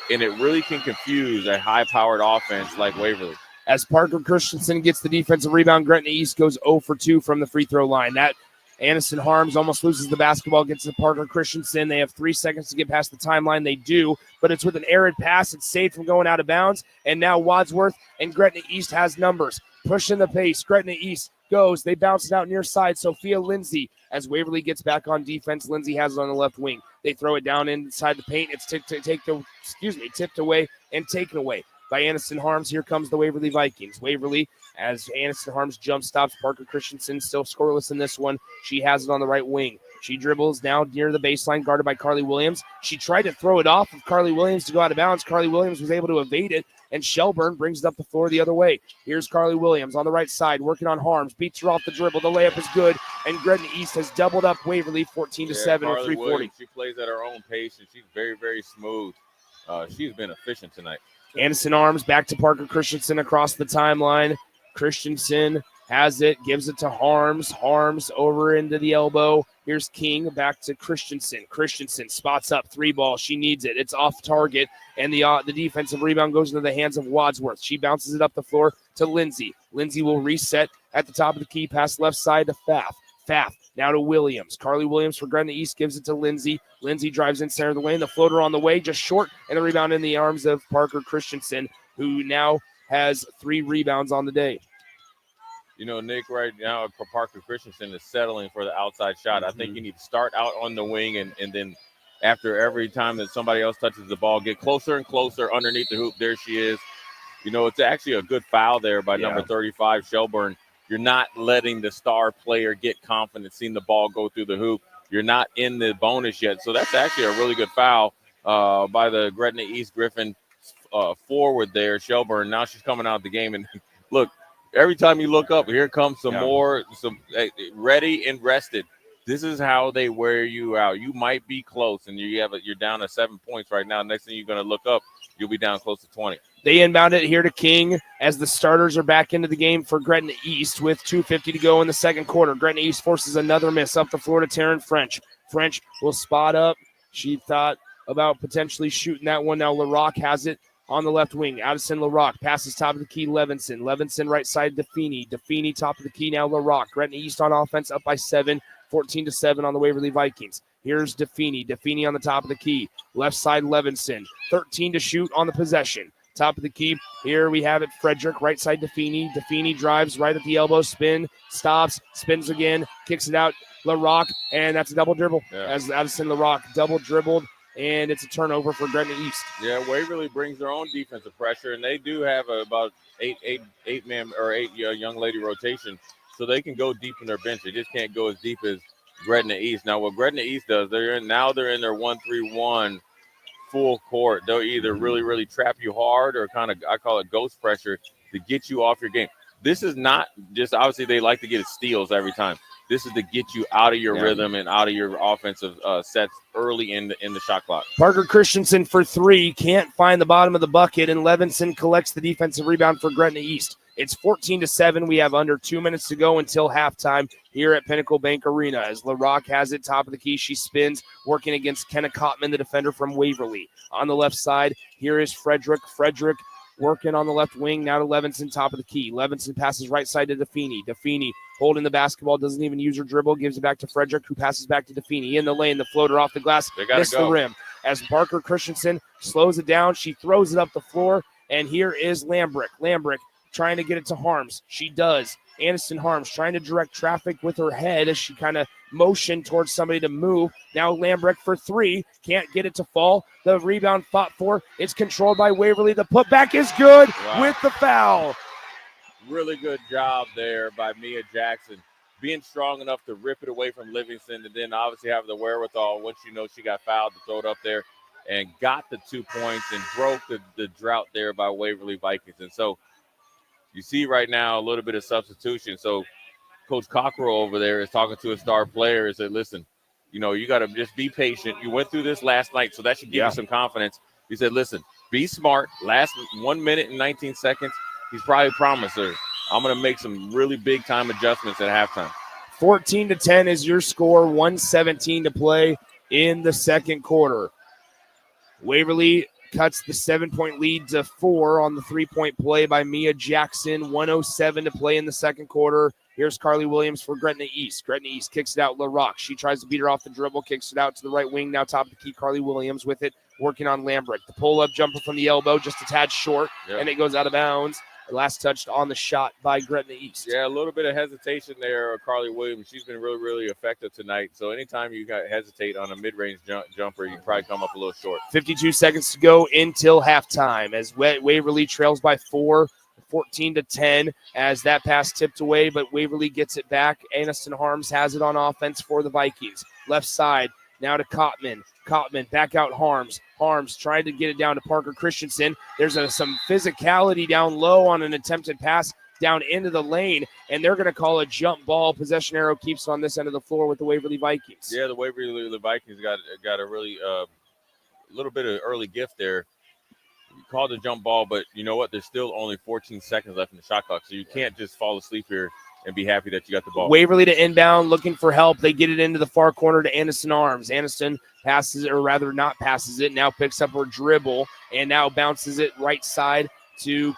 S13: and it really can confuse a high-powered offense like Waverly.
S12: As Parker Christensen gets the defensive rebound, Gretna East goes 0 for 2 from the free throw line. That Aniston Harms almost loses the basketball, gets to Parker Christensen. They have 3 seconds to get past the timeline. They do, but it's with an errant pass. It's saved from going out of bounds. And now Wadsworth and Gretna East has numbers. Pushing the pace. Gretna East goes. They bounce it out near side. Sophia Lindsay, as Waverly gets back on defense, Lindsay has it on the left wing. They throw it down inside the paint. It's tipped away and taken away by Aniston Harms. Here comes the Waverly Vikings. Waverly, as Aniston Harms jump stops Parker Christensen, still scoreless in this one. She has it on the right wing. She dribbles now near the baseline, guarded by Carly Williams. She tried to throw it off of Carly Williams to go out of bounds. Carly Williams was able to evade it, and Shelburne brings it up the floor the other way. Here's Carly Williams on the right side, working on Harms, beats her off the dribble. The layup is good, and Gretna East has doubled up Waverly 14-7 with 3:40.
S13: She plays at her own pace, and she's very, very smooth. She's been efficient tonight.
S12: Aniston Arms back to Parker Christensen across the timeline. Christensen has it, gives it to Harms. Harms over into the elbow. Here's King back to Christensen. Christensen spots up, 3 ball. She needs it. It's off target, and the defensive rebound goes into the hands of Wadsworth. She bounces it up the floor to Lindsay. Lindsay will reset at the top of the key, pass left side to Pfaff. Pfaff now to Williams. Carly Williams for Gretna East gives it to Lindsay. Lindsay drives in center of the lane. The floater on the way, just short, and the rebound in the arms of Parker Christensen, who now has 3 rebounds on the day.
S13: Nick, right now, Parker Christensen is settling for the outside shot. I think you need to start out on the wing, and then after every time that somebody else touches the ball, get closer and closer underneath the hoop. There she is. It's actually a good foul there by number 35, Shelburne. You're not letting the star player get confident, seeing the ball go through the hoop. You're not in the bonus yet. So that's actually a really good foul by the Gretna East Griffin forward there, Shelburne. Now she's coming out of the game. And look, every time you look up, here comes some more, ready and rested. This is how they wear you out. You might be close, and you're down to 7 points right now. Next thing you're going to look up, you'll be down close to 20.
S12: They inbound it here to King as the starters are back into the game for Gretna East with 2:50 to go in the second quarter. Gretna East forces another miss up the floor to Taryn French. French will spot up. She thought about potentially shooting that one. Now LaRock has it on the left wing. Addison LaRock passes top of the key. Levinson. Levinson right side DeFeeney. DeFeeney top of the key now LaRock. Gretna East on offense up by 7, 14-7 on the Waverly Vikings. Here's DeFeeney. DeFeeney on the top of the key. Left side Levinson. 13 to shoot on the possession. Top of the key. Here we have it. Frederick, right side DeFeeney. DeFeeney drives right at the elbow. Spin. Stops. Spins again. Kicks it out. LaRock. And that's a double dribble. As Addison LaRock double dribbled. And it's a turnover for Gretna East.
S13: Yeah, Waverly brings their own defensive pressure, and they do have about eight young lady rotation, so they can go deep in their bench. They just can't go as deep as Gretna East. Now, what Gretna East does, they're in their 1-3-1 full court. They'll either really trap you hard or kind of, I call it ghost pressure, to get you off your game. This is not just, obviously they like to get steals every time. This is to get you out of your rhythm and out of your offensive sets early in the shot clock.
S12: Parker Christensen for 3, can't find the bottom of the bucket, and Levinson collects the defensive rebound for Gretna East. It's 14-7. We have under 2 minutes to go until halftime here at Pinnacle Bank Arena. As LaRock has it, top of the key, she spins, working against Kenna Cotman, the defender from Waverly. On the left side, here is Frederick. Frederick working on the left wing, now to Levinson, top of the key. Levinson passes right side to DeFeeney. DeFeeney holding the basketball, doesn't even use her dribble, gives it back to Frederick, who passes back to DeFeeney. In the lane, the floater off the glass, missed the rim. As Parker Christensen slows it down, she throws it up the floor, and here is Lambrick. Lambrick trying to get it to Harms. She does. Anderson Harms trying to direct traffic with her head as she kind of motioned towards somebody to move. Now Lambrick for 3. Can't get it to fall. The rebound fought for. It's controlled by Waverly. The putback is good with the foul.
S13: Really good job there by Mia Jackson, being strong enough to rip it away from Livingston and then obviously have the wherewithal once you know she got fouled to throw it up there and got the 2 points and broke the drought there by Waverly Vikings. And so you see right now a little bit of substitution. So Coach Cockrell over there is talking to a star player and said, listen, you know, you got to just be patient. You went through this last night, so that should give you some confidence. He said, listen, be smart. Last 1 minute and 19 seconds, he's probably promised her, I'm going to make some really big-time adjustments at halftime.
S12: 14-10 is your score, 1:17 to play in the second quarter. Waverly cuts the 7-point lead to 4 on the 3-point play by Mia Jackson. 1:07 to play in the second quarter. Here's Carly Williams for Gretna East. Gretna East kicks it out. LaRock. She tries to beat her off the dribble, kicks it out to the right wing. Now top of the key, Carly Williams with it, working on Lambrick. The pull-up jumper from the elbow, just a tad short, and it goes out of bounds. Last touched on the shot by Gretna East.
S13: Yeah, a little bit of hesitation there, Carly Williams. She's been really effective tonight. So anytime you hesitate on a mid-range jumper, you probably come up a little short.
S12: 52 seconds to go until halftime as Waverly trails by 4, 14-10 as that pass tipped away, but Waverly gets it back. Aniston Harms has it on offense for the Vikings. Left side, now to Cotman. Cotman back out Harms. Harms trying to get it down to Parker Christensen. There's some physicality down low on an attempted pass down into the lane, and they're going to call a jump ball. Possession arrow keeps on this end of the floor with the Waverly Vikings.
S13: Yeah, the Waverly Vikings got a really little bit of early gift there. You called a jump ball, but you know what? There's still only 14 seconds left in the shot clock, so you can't just fall asleep here and be happy that you got the ball.
S12: Waverly to inbound, looking for help. They get it into the far corner to Aniston Arms. Aniston passes it, or rather not passes it, now picks up her dribble, and now bounces it right side to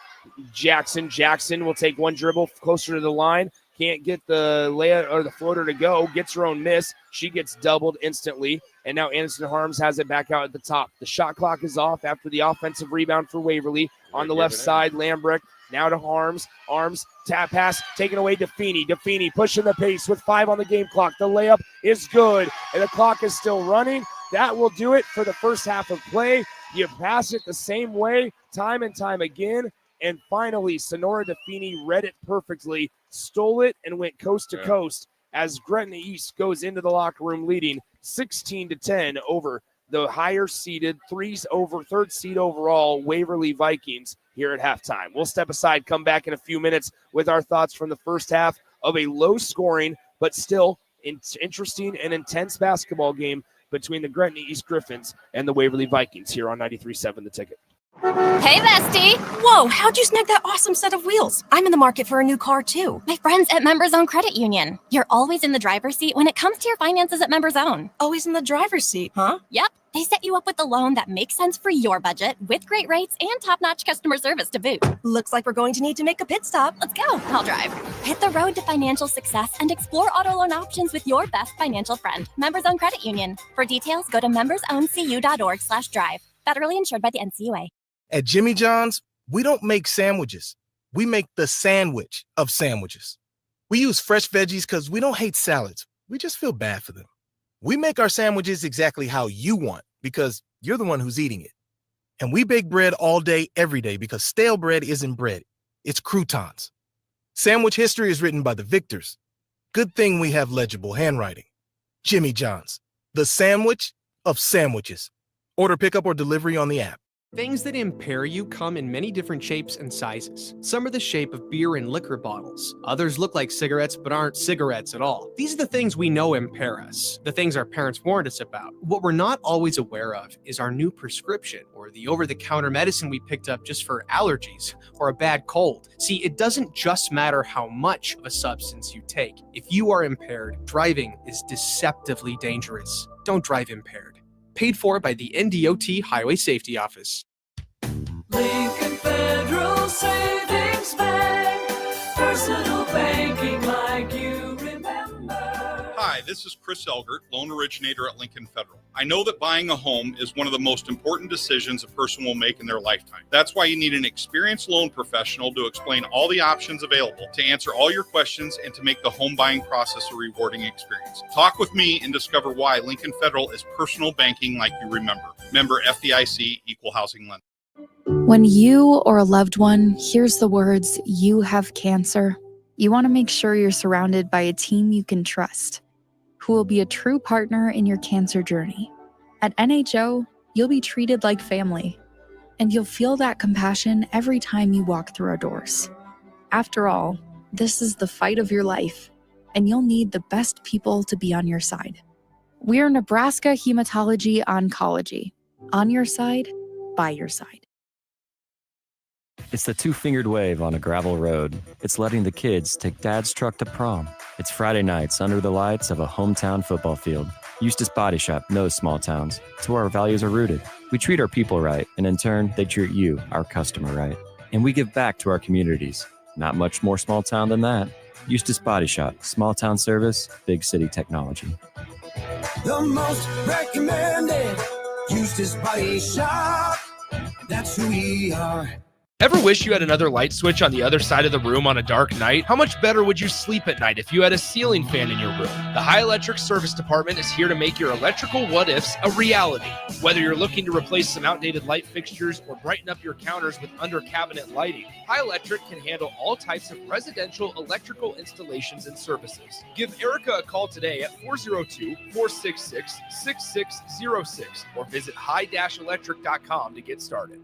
S12: Jackson. Jackson will take one dribble closer to the line. Can't get the layup or the floater to go. Gets her own miss. She gets doubled instantly. And now Aniston Harms has it back out at the top. The shot clock is off after the offensive rebound for Waverly. On the left side, Lambrick. Now to Harms. Arms, tap pass, taken away to Feeney. DeFeeney pushing the pace with 5 on the game clock. The layup is good, and the clock is still running. That will do it for the first half of play. You pass it the same way time and time again. And finally, Sonora DeFeeney read it perfectly, stole it, and went coast to coast as Gretna East goes into the locker room leading 16-10 over the higher seeded third seed overall Waverly Vikings here at halftime. We'll step aside, come back in a few minutes with our thoughts from the first half of a low scoring but still interesting and intense basketball game between the Gretna East Griffins and the Waverly Vikings here on 93.7 The Ticket.
S16: Hey, bestie! Whoa, how'd you snag that awesome set of wheels? I'm in the market for a new car, too. My friends at Members Own Credit Union. You're always in the driver's seat when it comes to your finances at Members Own. Always in the driver's seat, huh? Yep. They set you up with a loan that makes sense for your budget, with great rates and top-notch customer service to boot. Looks like we're going to need to make a pit stop. Let's go. I'll drive. Hit the road to financial success and explore auto loan options with your best financial friend, Members Own Credit Union. For details, go to membersowncu.org/drive. Federally insured by the NCUA.
S2: At Jimmy John's, we don't make sandwiches. We make the sandwich of sandwiches. We use fresh veggies because we don't hate salads. We just feel bad for them. We make our sandwiches exactly how you want because you're the one who's eating it. And we bake bread all day, every day because stale bread isn't bread. It's croutons. Sandwich history is written by the victors. Good thing we have legible handwriting. Jimmy John's, the sandwich of sandwiches. Order pickup or delivery on the app.
S4: Things that impair you come in many different shapes and sizes. Some are the shape of beer and liquor bottles. Others look like cigarettes but aren't cigarettes at all. These are the things we know impair us, the things our parents warned us about. What we're not always aware of is our new prescription or the over-the-counter medicine we picked up just for allergies or a bad cold. See, it doesn't just matter how much of a substance you take. If you are impaired, driving is deceptively dangerous. Don't drive impaired. Paid for by the NDOT Highway Safety Office.
S8: Lincoln Federal Savings Bank, personal banking like you remember.
S17: Hi, this is Chris Elgert, loan originator at Lincoln Federal. I know that buying a home is one of the most important decisions a person will make in their lifetime. That's why you need an experienced loan professional to explain all the options available, to answer all your questions, and to make the home buying process a rewarding experience. Talk with me and discover why Lincoln Federal is personal banking like you remember. Member FDIC, Equal Housing Lender.
S1: When you or a loved one hears the words, "you have cancer," you want to make sure you're surrounded by a team you can trust, who will be a true partner in your cancer journey. At NHO, you'll be treated like family, and you'll feel that compassion every time you walk through our doors. After all, this is the fight of your life, and you'll need the best people to be on your side. We're Nebraska Hematology Oncology. On your side, by your side.
S7: It's the two-fingered wave on a gravel road. It's letting the kids take dad's truck to prom. It's Friday nights under the lights of a hometown football field. Eustace Body Shop knows small towns. It's where our values are rooted. We treat our people right, and in turn, they treat you, our customer, right. And we give back to our communities. Not much more small town than that. Eustace Body Shop, small town service, big city technology.
S8: The most recommended Eustace Body Shop. That's who we are.
S5: Ever wish you had another light switch on the other side of the room on a dark night? How much better would you sleep at night if you had a ceiling fan in your room? The High Electric Service Department is here to make your electrical what-ifs a reality. Whether you're looking to replace some outdated light fixtures or brighten up your counters with under-cabinet lighting, High Electric can handle all types of residential electrical installations and services. Give Erica a call today at 402-466-6606 or visit high-electric.com to get started.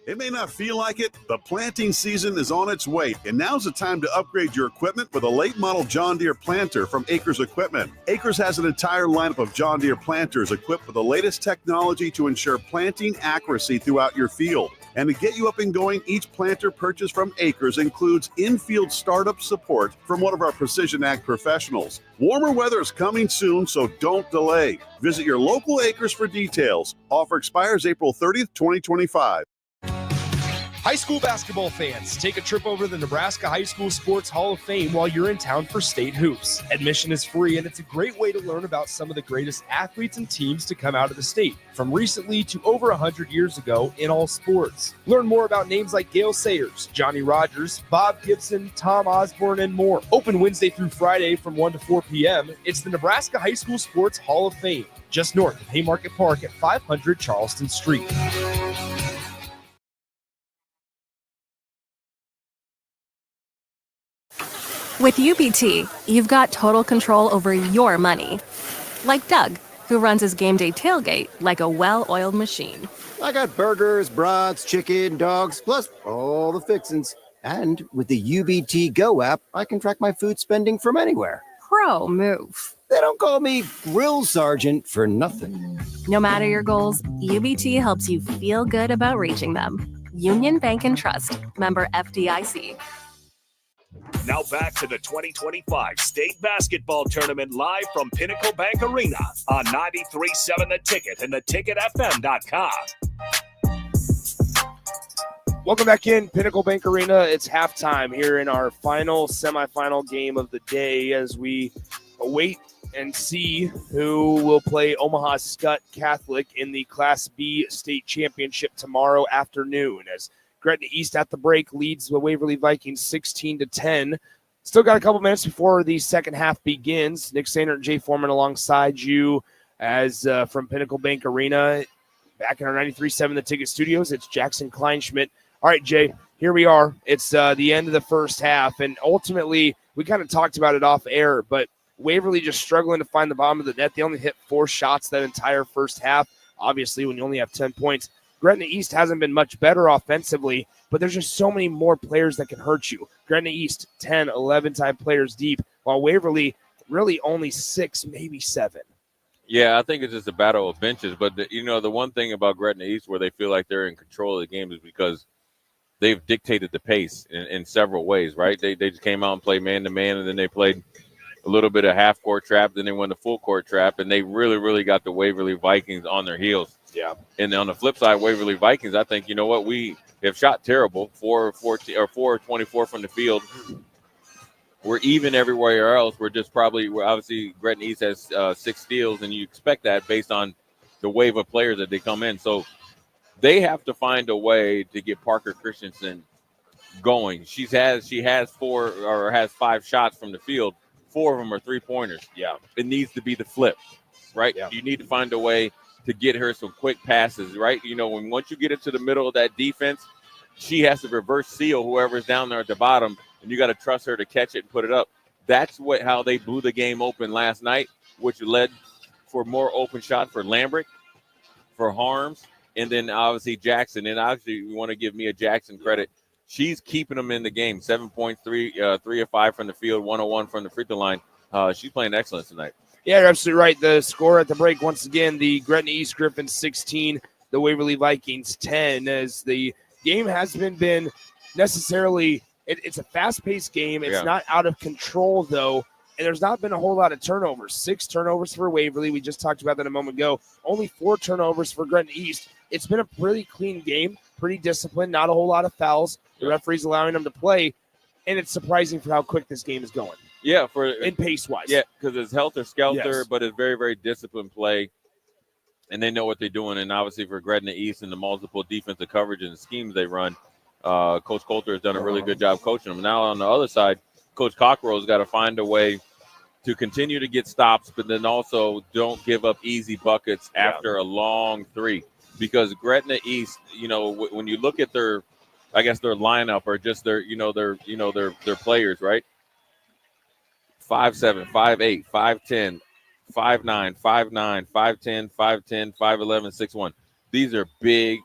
S3: It may not feel like it, but planting season is on its way, and now's the time to upgrade your equipment with a late model John Deere planter from Acres Equipment. Acres has an entire lineup of John Deere planters equipped with the latest technology to ensure planting accuracy throughout your field. And to get you up and going, each planter purchased from Acres includes in-field startup support from one of our Precision Ag professionals. Warmer weather is coming soon, so don't delay. Visit your local Acres for details. Offer expires April 30th, 2025.
S4: High school basketball fans, take a trip over to the Nebraska High School Sports Hall of Fame while you're in town for state hoops. Admission is free, and it's a great way to learn about some of the greatest athletes and teams to come out of the state, from recently to over 100 years ago in all sports. Learn more about names like Gale Sayers, Johnny Rogers, Bob Gibson, Tom Osborne, and more. Open Wednesday through Friday from 1 to 4 p.m. It's the Nebraska High School Sports Hall of Fame, just north of Haymarket Park at 500 Charleston Street.
S9: With UBT, you've got total control over your money. Like Doug, who runs his game day tailgate like a well-oiled machine.
S10: I got burgers, brats, chicken, dogs, plus all the fixins. And with the UBT Go app, I can track my food spending from anywhere.
S9: Pro move.
S10: They don't call me Grill Sergeant for nothing.
S9: No matter your goals, UBT helps you feel good about reaching them. Union Bank and Trust, member FDIC.
S11: Now back to the 2025 state basketball tournament live from Pinnacle Bank Arena on 93.7 The Ticket and theticketfm.com.
S12: Welcome back in Pinnacle Bank Arena. It's halftime here in our final semifinal game of the day as we await and see who will play Omaha Skutt Catholic in the Class B state championship tomorrow afternoon. As Gretna East at the break leads the Waverly Vikings 16-10. Still got a couple minutes before the second half begins. Nick Sainer and Jay Foreman alongside you as from Pinnacle Bank Arena. Back in our 93.7 The Ticket studios, it's Jackson Kleinschmidt. All right, Jay, here we are. It's the end of the first half, and ultimately we kind of talked about it off air, but Waverly just struggling to find the bottom of the net. They only hit 4 shots that entire first half. Obviously, when you only have 10 points, Gretna East hasn't been much better offensively, but there's just so many more players that can hurt you. Gretna East, 10, 11-time players deep, while Waverly really only 6, maybe 7.
S13: Yeah, I think it's just a battle of benches. But, the one thing about Gretna East where they feel like they're in control of the game is because they've dictated the pace in several ways, right? They just came out and played man-to-man, and then they played a little bit of half-court trap, then they went to full-court trap, and they really, really got the Waverly Vikings on their heels.
S12: Yeah.
S13: And on the flip side, Waverly Vikings, I think, we have shot terrible, 4-24 from the field. We're even everywhere else. We're obviously Gretna East has 6 steals, and you expect that based on the wave of players that they come in. So they have to find a way to get Parker Christensen going. She has 5 shots from the field. 4 of them are 3-pointers.
S12: Yeah.
S13: It needs to be the flip, right?
S12: Yeah.
S13: You need to find a way to get her some quick passes, right? Once you get into the middle of that defense, she has to reverse seal whoever's down there at the bottom, and you got to trust her to catch it and put it up. That's how they blew the game open last night, which led for more open shots for Lambrick, for Harms, and then obviously Jackson. And obviously we want to give Mia Jackson credit. She's keeping them in the game. 7 points, 3 of 5 from the field, 101 from the free throw line. She's playing excellent tonight.
S12: Yeah, you're absolutely right. The score at the break, once again, the Gretna East Griffins 16, the Waverly Vikings 10, as the game hasn't been necessarily it's a fast-paced game. It's not out of control, though, and there's not been a whole lot of turnovers. 6 turnovers for Waverly. We just talked about that a moment ago. Only 4 turnovers for Gretna East. It's been a pretty clean game, pretty disciplined, not a whole lot of fouls. The referee's allowing them to play, and it's surprising for how quick this game is going.
S13: Yeah,
S12: in pace-wise.
S13: Yeah, because it's helter-skelter,
S12: Yes.
S13: but it's very, very disciplined play, and they know what they're doing. And obviously for Gretna East and the multiple defensive coverage and the schemes they run, Coach Coulter has done a really good job coaching them. Now on the other side, Coach Cockrell's got to find a way to continue to get stops, but then also don't give up easy buckets after a long 3. Because Gretna East, when you look at their lineup or just their players, right? 5'7", 5'8", 5'10", 5'9", 5'9", 5'10", 5'10", 5'11", 6'1". These are big,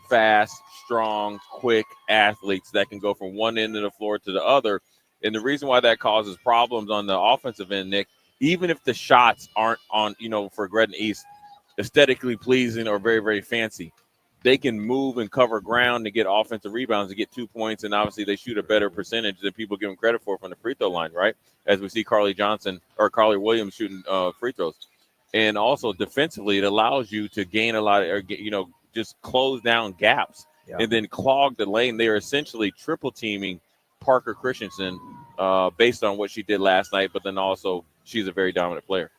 S13: fast, strong, quick athletes that can go from one end of the floor to the other. And the reason why that causes problems on the offensive end, Nick, even if the shots aren't on, for Gretna East, aesthetically pleasing or very, very fancy, they can move and cover ground to get offensive rebounds to get 2 points, and obviously they shoot a better percentage than people give them credit for from the free throw line, right? As we see Carly Williams shooting free throws. And also defensively, it allows you to gain a lot of, just close down gaps and then clog the lane. They are essentially triple teaming Parker Christensen based on what she did last night, but then also she's a very dominant player.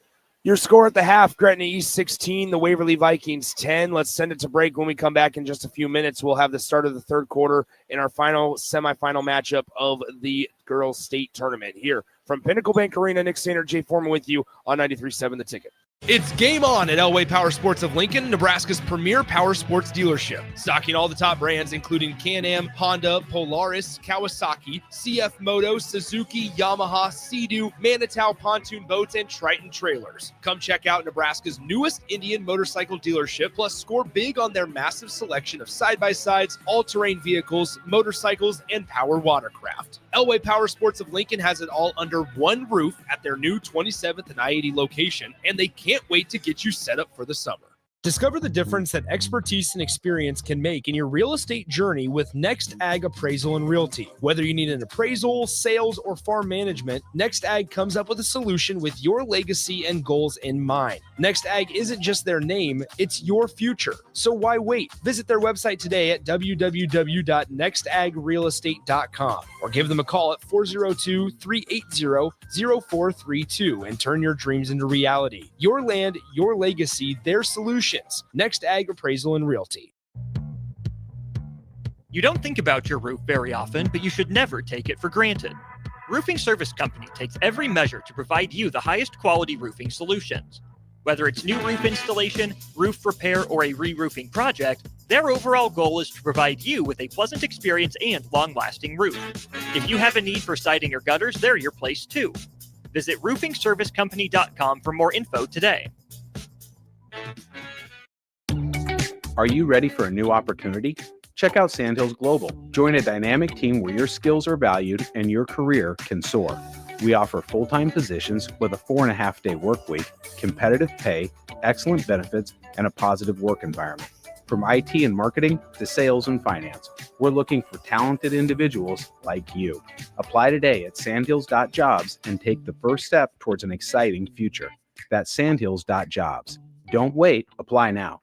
S12: Your score at the half, Gretna East 16, the Waverly Vikings 10. Let's send it to break. When we come back in just a few minutes, we'll have the start of the third quarter in our final semifinal matchup of the girls' state tournament. Here from Pinnacle Bank Arena, Nick Sainer, Jay Foreman with you on 93.7 The Ticket.
S4: It's game on at Elway Power Sports of Lincoln, Nebraska's premier power sports dealership. Stocking all the top brands, including Can-Am, Honda, Polaris, Kawasaki, CF Moto, Suzuki, Yamaha, Sea-Doo, Manitow pontoon boats, and Triton trailers. Come check out Nebraska's newest Indian motorcycle dealership, plus score big on their massive selection of side-by-sides, all-terrain vehicles, motorcycles, and power watercraft. Elway Power Sports of Lincoln has it all under one roof at their new 27th and I-80 location, and they can't wait to get you set up for the summer. Discover the difference that expertise and experience can make in your real estate journey with Next Ag Appraisal and Realty. Whether you need an appraisal, sales, or farm management, Next Ag comes up with a solution with your legacy and goals in mind. Next Ag isn't just their name, it's your future. So why wait? Visit their website today at www.nextagrealestate.com or give them a call at 402-380-0432 and turn your dreams into reality. Your land, your legacy, their solution. Next Ag Appraisal and Realty.
S6: You don't think about your roof very often, but you should never take it for granted. Roofing Service Company takes every measure to provide you the highest quality roofing solutions. Whether it's new roof installation, roof repair, or a re-roofing project, their overall goal is to provide you with a pleasant experience and long-lasting roof. If you have a need for siding or gutters, they're your place too. Visit roofingservicecompany.com for more info today.
S18: Are you ready for a new opportunity? Check out Sandhills Global. Join a dynamic team where your skills are valued and your career can soar. We offer full-time positions with a 4.5-day work week, competitive pay, excellent benefits, and a positive work environment. From IT and marketing to sales and finance, we're looking for talented individuals like you. Apply today at sandhills.jobs and take the first step towards an exciting future. That's sandhills.jobs. Don't wait. Apply now.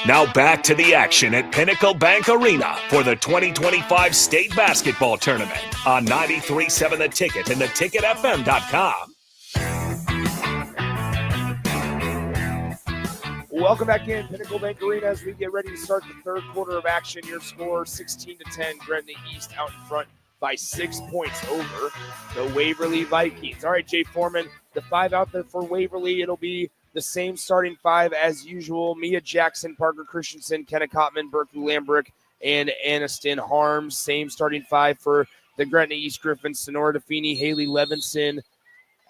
S11: Now back to the action at Pinnacle Bank Arena for the 2025 State Basketball Tournament on 93.7 The Ticket and theticketfm.com.
S12: Welcome back in Pinnacle Bank Arena as we get ready to start the third quarter of action. Your score 16-10, Gretna East out in front by 6 points over the Waverly Vikings. All right, Jay Foreman, the 5 out there for Waverly. It'll be the same starting 5 as usual. Mia Jackson, Parker Christensen, Kenna Kottman, Berkeley Lambrick, and Aniston Harms. Same starting 5 for the Gretna East Griffins. Sonora DeFini, Haley Levinson,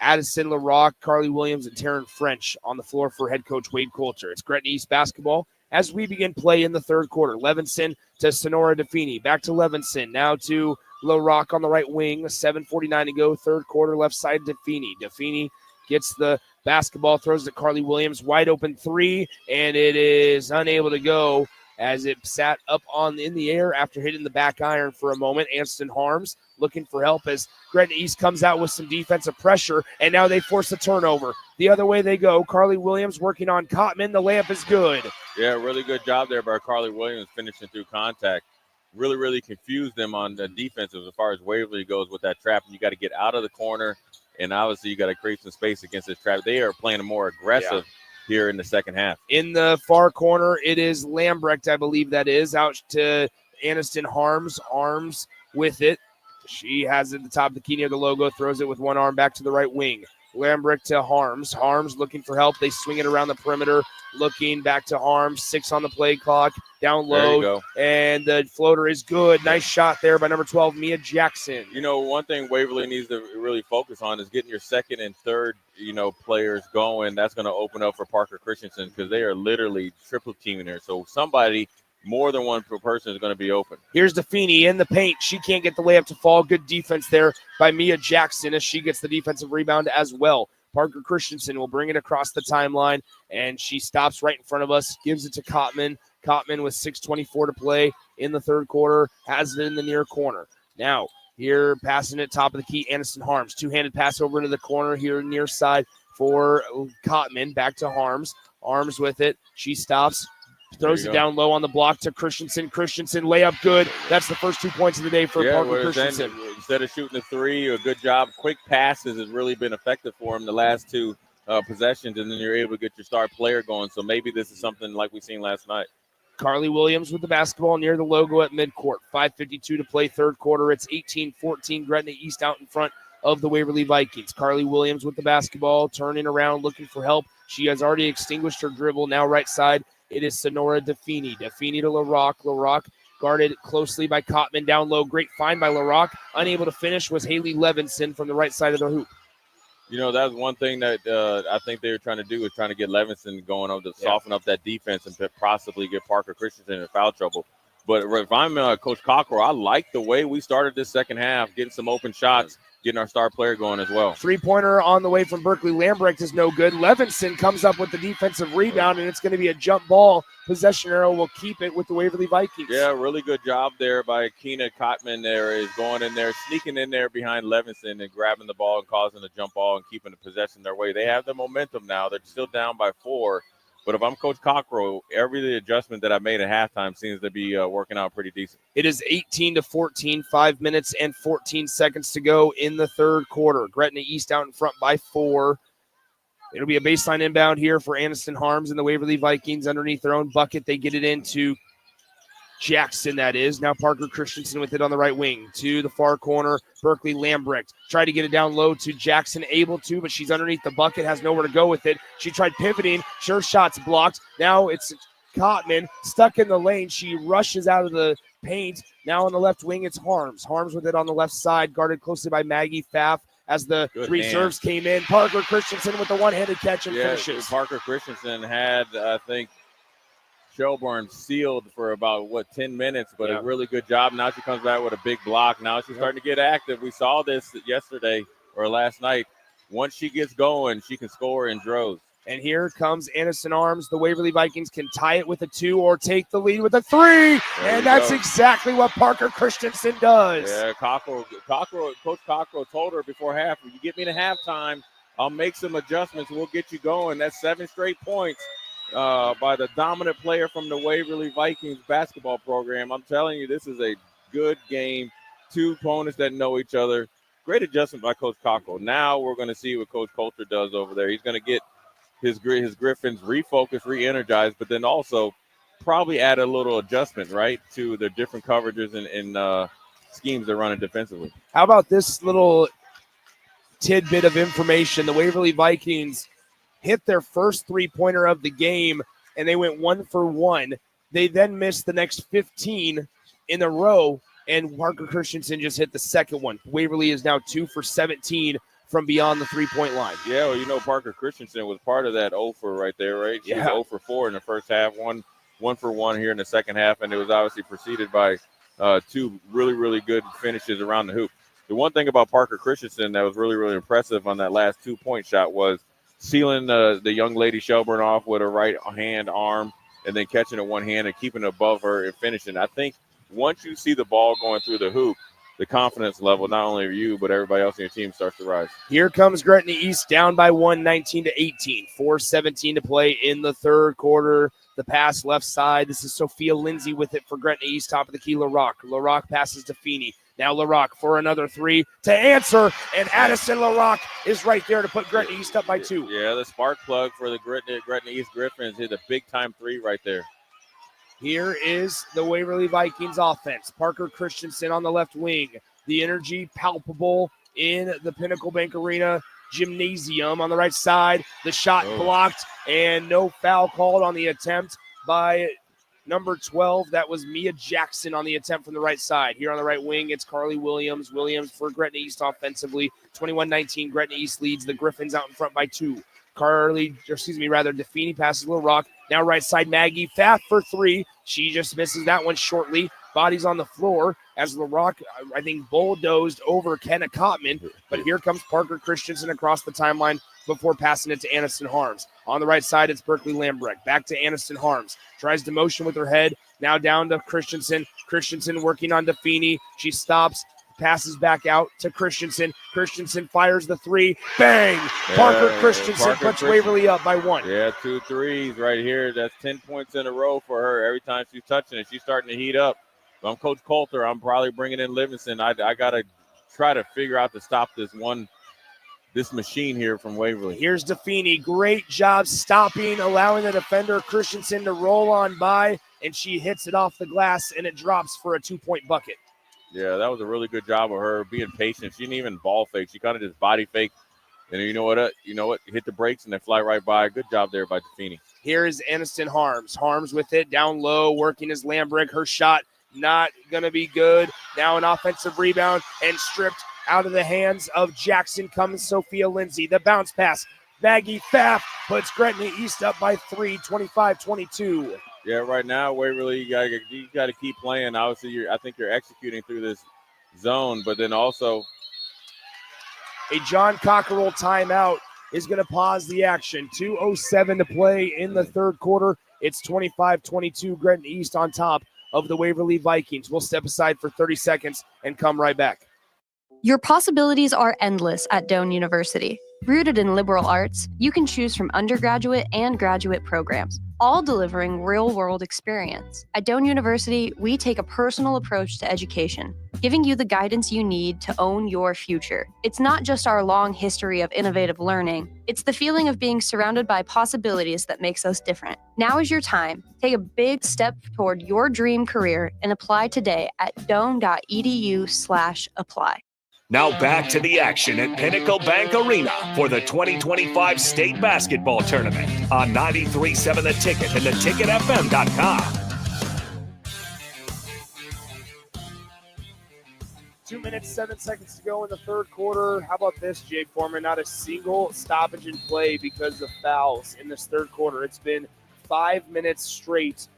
S12: Addison LaRock, Carly Williams, and Taryn French on the floor for head coach Wade Coulter. It's Gretna East basketball as we begin play in the third quarter. Levinson to Sonora DeFini. Back to Levinson. Now to LaRock on the right wing. 7:49 to go. Third quarter, left side DeFini. DeFini gets the basketball, throws to Carly Williams. Wide open 3, and it is unable to go as it sat up in the air after hitting the back iron for a moment. Anston Harms looking for help as Gretna East comes out with some defensive pressure, and now they force a turnover. The other way they go. Carly Williams working on Kottman. The layup is good.
S13: Yeah, really good job there by Carly Williams finishing through contact. Really, really confused them on the defense as far as Waverly goes with that trap. You got to get out of the corner, and obviously you got to create some space against this trap. They are playing more aggressive here in the second half.
S12: In the far corner, it is Lambrecht, I believe that is, out to Aniston Harms. Arms with it. She has it at the top of the key near the logo, throws it with one arm back to the right wing. Lambrecht to Harms. Harms looking for help. They swing it around the perimeter, looking back to Harms. 6 on the play clock. Down low. And the floater is good. Nice shot there by number 12, Mia Jackson.
S13: You know, one thing Waverly needs to really focus on is getting your second and third, players going. That's going to open up for Parker Christensen because they are literally triple teaming there. So somebody, more than one person, is going to be open.
S12: Here's DeFini in the paint. She can't get the layup to fall. Good defense there by Mia Jackson as she gets the defensive rebound as well. Parker Christensen will bring it across the timeline, and she stops right in front of us, gives it to Kottman. Kottman with 6:24 to play in the third quarter, has it in the near corner. Now, here passing it top of the key, Aniston Harms. Two-handed pass over into the corner here near side for Kottman. Back to Harms. Arms with it. She stops. Throws it down low on the block to Christensen. Christensen, layup good. That's the first 2 points of the day for Parker Christensen.
S13: Instead of shooting a 3, a good job. Quick passes has really been effective for him the last 2 possessions, and then you're able to get your star player going. So maybe this is something like we seen last night.
S12: Carly Williams with the basketball near the logo at midcourt. 5:52 to play third quarter. It's 18-14. Gretna East out in front of the Waverly Vikings. Carly Williams with the basketball, turning around, looking for help. She has already extinguished her dribble. Now right side, it is Sonora Defini. Defini to LaRock. LaRock guarded closely by Cotman down low. Great find by LaRock. Unable to finish was Haley Levinson from the right side of the hoop.
S13: You know, that's one thing that I think they were trying to do is trying to get Levinson going up to soften up that defense and possibly get Parker Christensen in foul trouble. But if I'm Coach Cockrell, I like the way we started this second half, getting some open shots, getting our star player going as well.
S12: Three-pointer on the way from Berkeley Lambrecht is no good. Levinson comes up with the defensive rebound, and it's going to be a jump ball. Possession arrow will keep it with the Waverly Vikings.
S13: Yeah, really good job there by Keena Cotman there is going in there, sneaking in there behind Levinson and grabbing the ball and causing the jump ball and keeping the possession their way. They have the momentum now. They're still down by 4. But if I'm Coach Cockrell, every adjustment that I made at halftime seems to be working out pretty decent.
S12: It is 18-14, 5 minutes and 14 seconds to go in the third quarter. Gretna East out in front by 4. It'll be a baseline inbound here for Aniston Harms and the Waverly Vikings underneath their own bucket. They get it into Jackson, that is. Now Parker Christensen with it on the right wing to the far corner. Berkeley Lambrecht tried to get it down low to Jackson, able to, but she's underneath the bucket, has nowhere to go with it. She tried pivoting. Sure shot's blocked. Now it's Cotman stuck in the lane. She rushes out of the paint. Now on the left wing, it's Harms. Harms with it on the left side, guarded closely by Maggie Pfaff as the reserves came in. Parker Christensen with the one-handed catch and finishes.
S13: Parker Christensen had, I think, Shelburne sealed for about 10 minutes, but a really good job. Now she comes back with a big block. Now she's starting to get active. We saw this yesterday or last night. Once she gets going, she can score in droves.
S12: And here comes Aniston Harms. The Waverly Vikings can tie it with a 2 or take the lead with a 3. And that's exactly what Parker Christensen does.
S13: Yeah, Coach Cockrell told her before half, if you get me to halftime, I'll make some adjustments. We'll get you going. That's 7 straight points by the dominant player from the Waverly Vikings basketball program. I'm telling you, this is a good game. 2 opponents that know each other. Great adjustment by Coach Cockrell. Now we're going to see what Coach Coulter does over there. He's going to get his Griffins refocused, re-energized, but then also probably add a little adjustment, right, to the different coverages and schemes they're running defensively.
S12: How about this little tidbit of information? The Waverly Vikings hit their first three-pointer of the game, and they went 1 for 1. They then missed the next 15 in a row, and Parker Christensen just hit the second one. Waverly is now 2 for 17 from beyond the three-point line.
S13: Yeah, well, you know, Parker Christensen was part of that 0 for right there, right? She was 0 for 4 in the first half, 1 for 1 here in the second half, and it was obviously preceded by 2 really, really good finishes around the hoop. The one thing about Parker Christensen that was really, really impressive on that last 2-point shot was sealing the young lady Shelburne off with a right hand arm and then catching it one hand and keeping it above her and finishing. I think once you see the ball going through the hoop, the confidence level, not only of you, but everybody else in your team starts to rise.
S12: Here comes Gretna East down by 1, 19-18. 4:17 to play in the third quarter. The pass left side. This is Sophia Lindsay with it for Gretna East. Top of the key, LaRock. LaRock passes to Feeney. Now LaRock for another 3 to answer, and Addison LaRock is right there to put Gretna East up by 2.
S13: Yeah, the spark plug for the Gretna East Griffins hit a big-time 3 right there.
S12: Here is the Waverly Vikings offense. Parker Christensen on the left wing. The energy palpable in the Pinnacle Bank Arena Gymnasium on the right side. The shot blocked, and no foul called on the attempt by number 12. That was Mia Jackson on the attempt from the right side. Here on the right wing, it's Carly Williams. Williams for Gretna East offensively. 21-19, Gretna East leads the Griffins out in front by 2. Defini passes LaRock. Now right side, Maggie Pfaff for 3. She just misses that one shortly. Bodies on the floor as LaRock, I think, bulldozed over Kenna Cotman. But here comes Parker Christensen across the timeline before passing it to Aniston Harms. On the right side, it's Berkeley Lambrecht. Back to Aniston Harms. Tries to motion with her head. Now down to Christensen. Christensen working on Defini. She stops. Passes back out to Christensen. Christensen fires the 3. Bang! Parker Christensen puts Waverly up by 1.
S13: Yeah, 2 threes right here. That's 10 points in a row for her. Every time she's touching it, she's starting to heat up. So I'm Coach Coulter. I'm probably bringing in Livingston. I got to try to figure out to stop this machine here from Waverly.
S12: Here's Defini. Great job stopping, allowing the defender Christensen to roll on by, and she hits it off the glass, and it drops for a 2-point bucket.
S13: Yeah, that was a really good job of her being patient. She didn't even ball fake. She kind of just body faked. And you know what? Hit the brakes and then fly right by. Good job there by Defini.
S12: Here is Aniston Harms. Harms with it down low, working his Lambrick. Her shot not going to be good. Now an offensive rebound and stripped out of the hands of Jackson comes Sophia Lindsay. The bounce pass. Maggie Pfaff puts Gretna East up by 3, 25-22.
S13: Yeah, right now, Waverly, you got to keep playing. Obviously, I think you're executing through this zone, but then also
S12: a John Cockerell timeout is going to pause the action. 2:07 to play in the third quarter. It's 25-22, Gretna East on top of the Waverly Vikings. We'll step aside for 30 seconds and come right back.
S19: Your possibilities are endless at Doane University. Rooted in liberal arts, you can choose from undergraduate and graduate programs, all delivering real-world experience. At Doane University, we take a personal approach to education, giving you the guidance you need to own your future. It's not just our long history of innovative learning, it's the feeling of being surrounded by possibilities that makes us different. Now is your time. Take a big step toward your dream career and apply today at doane.edu/apply.
S11: Now back to the action at Pinnacle Bank Arena for the 2025 state basketball tournament on 93.7 The Ticket and theticketfm.com.
S12: 2 minutes, 7 seconds to go in the third quarter. How about this, Jay Foreman? Not a single stoppage in play because of fouls in this third quarter. It's been 5 minutes straight,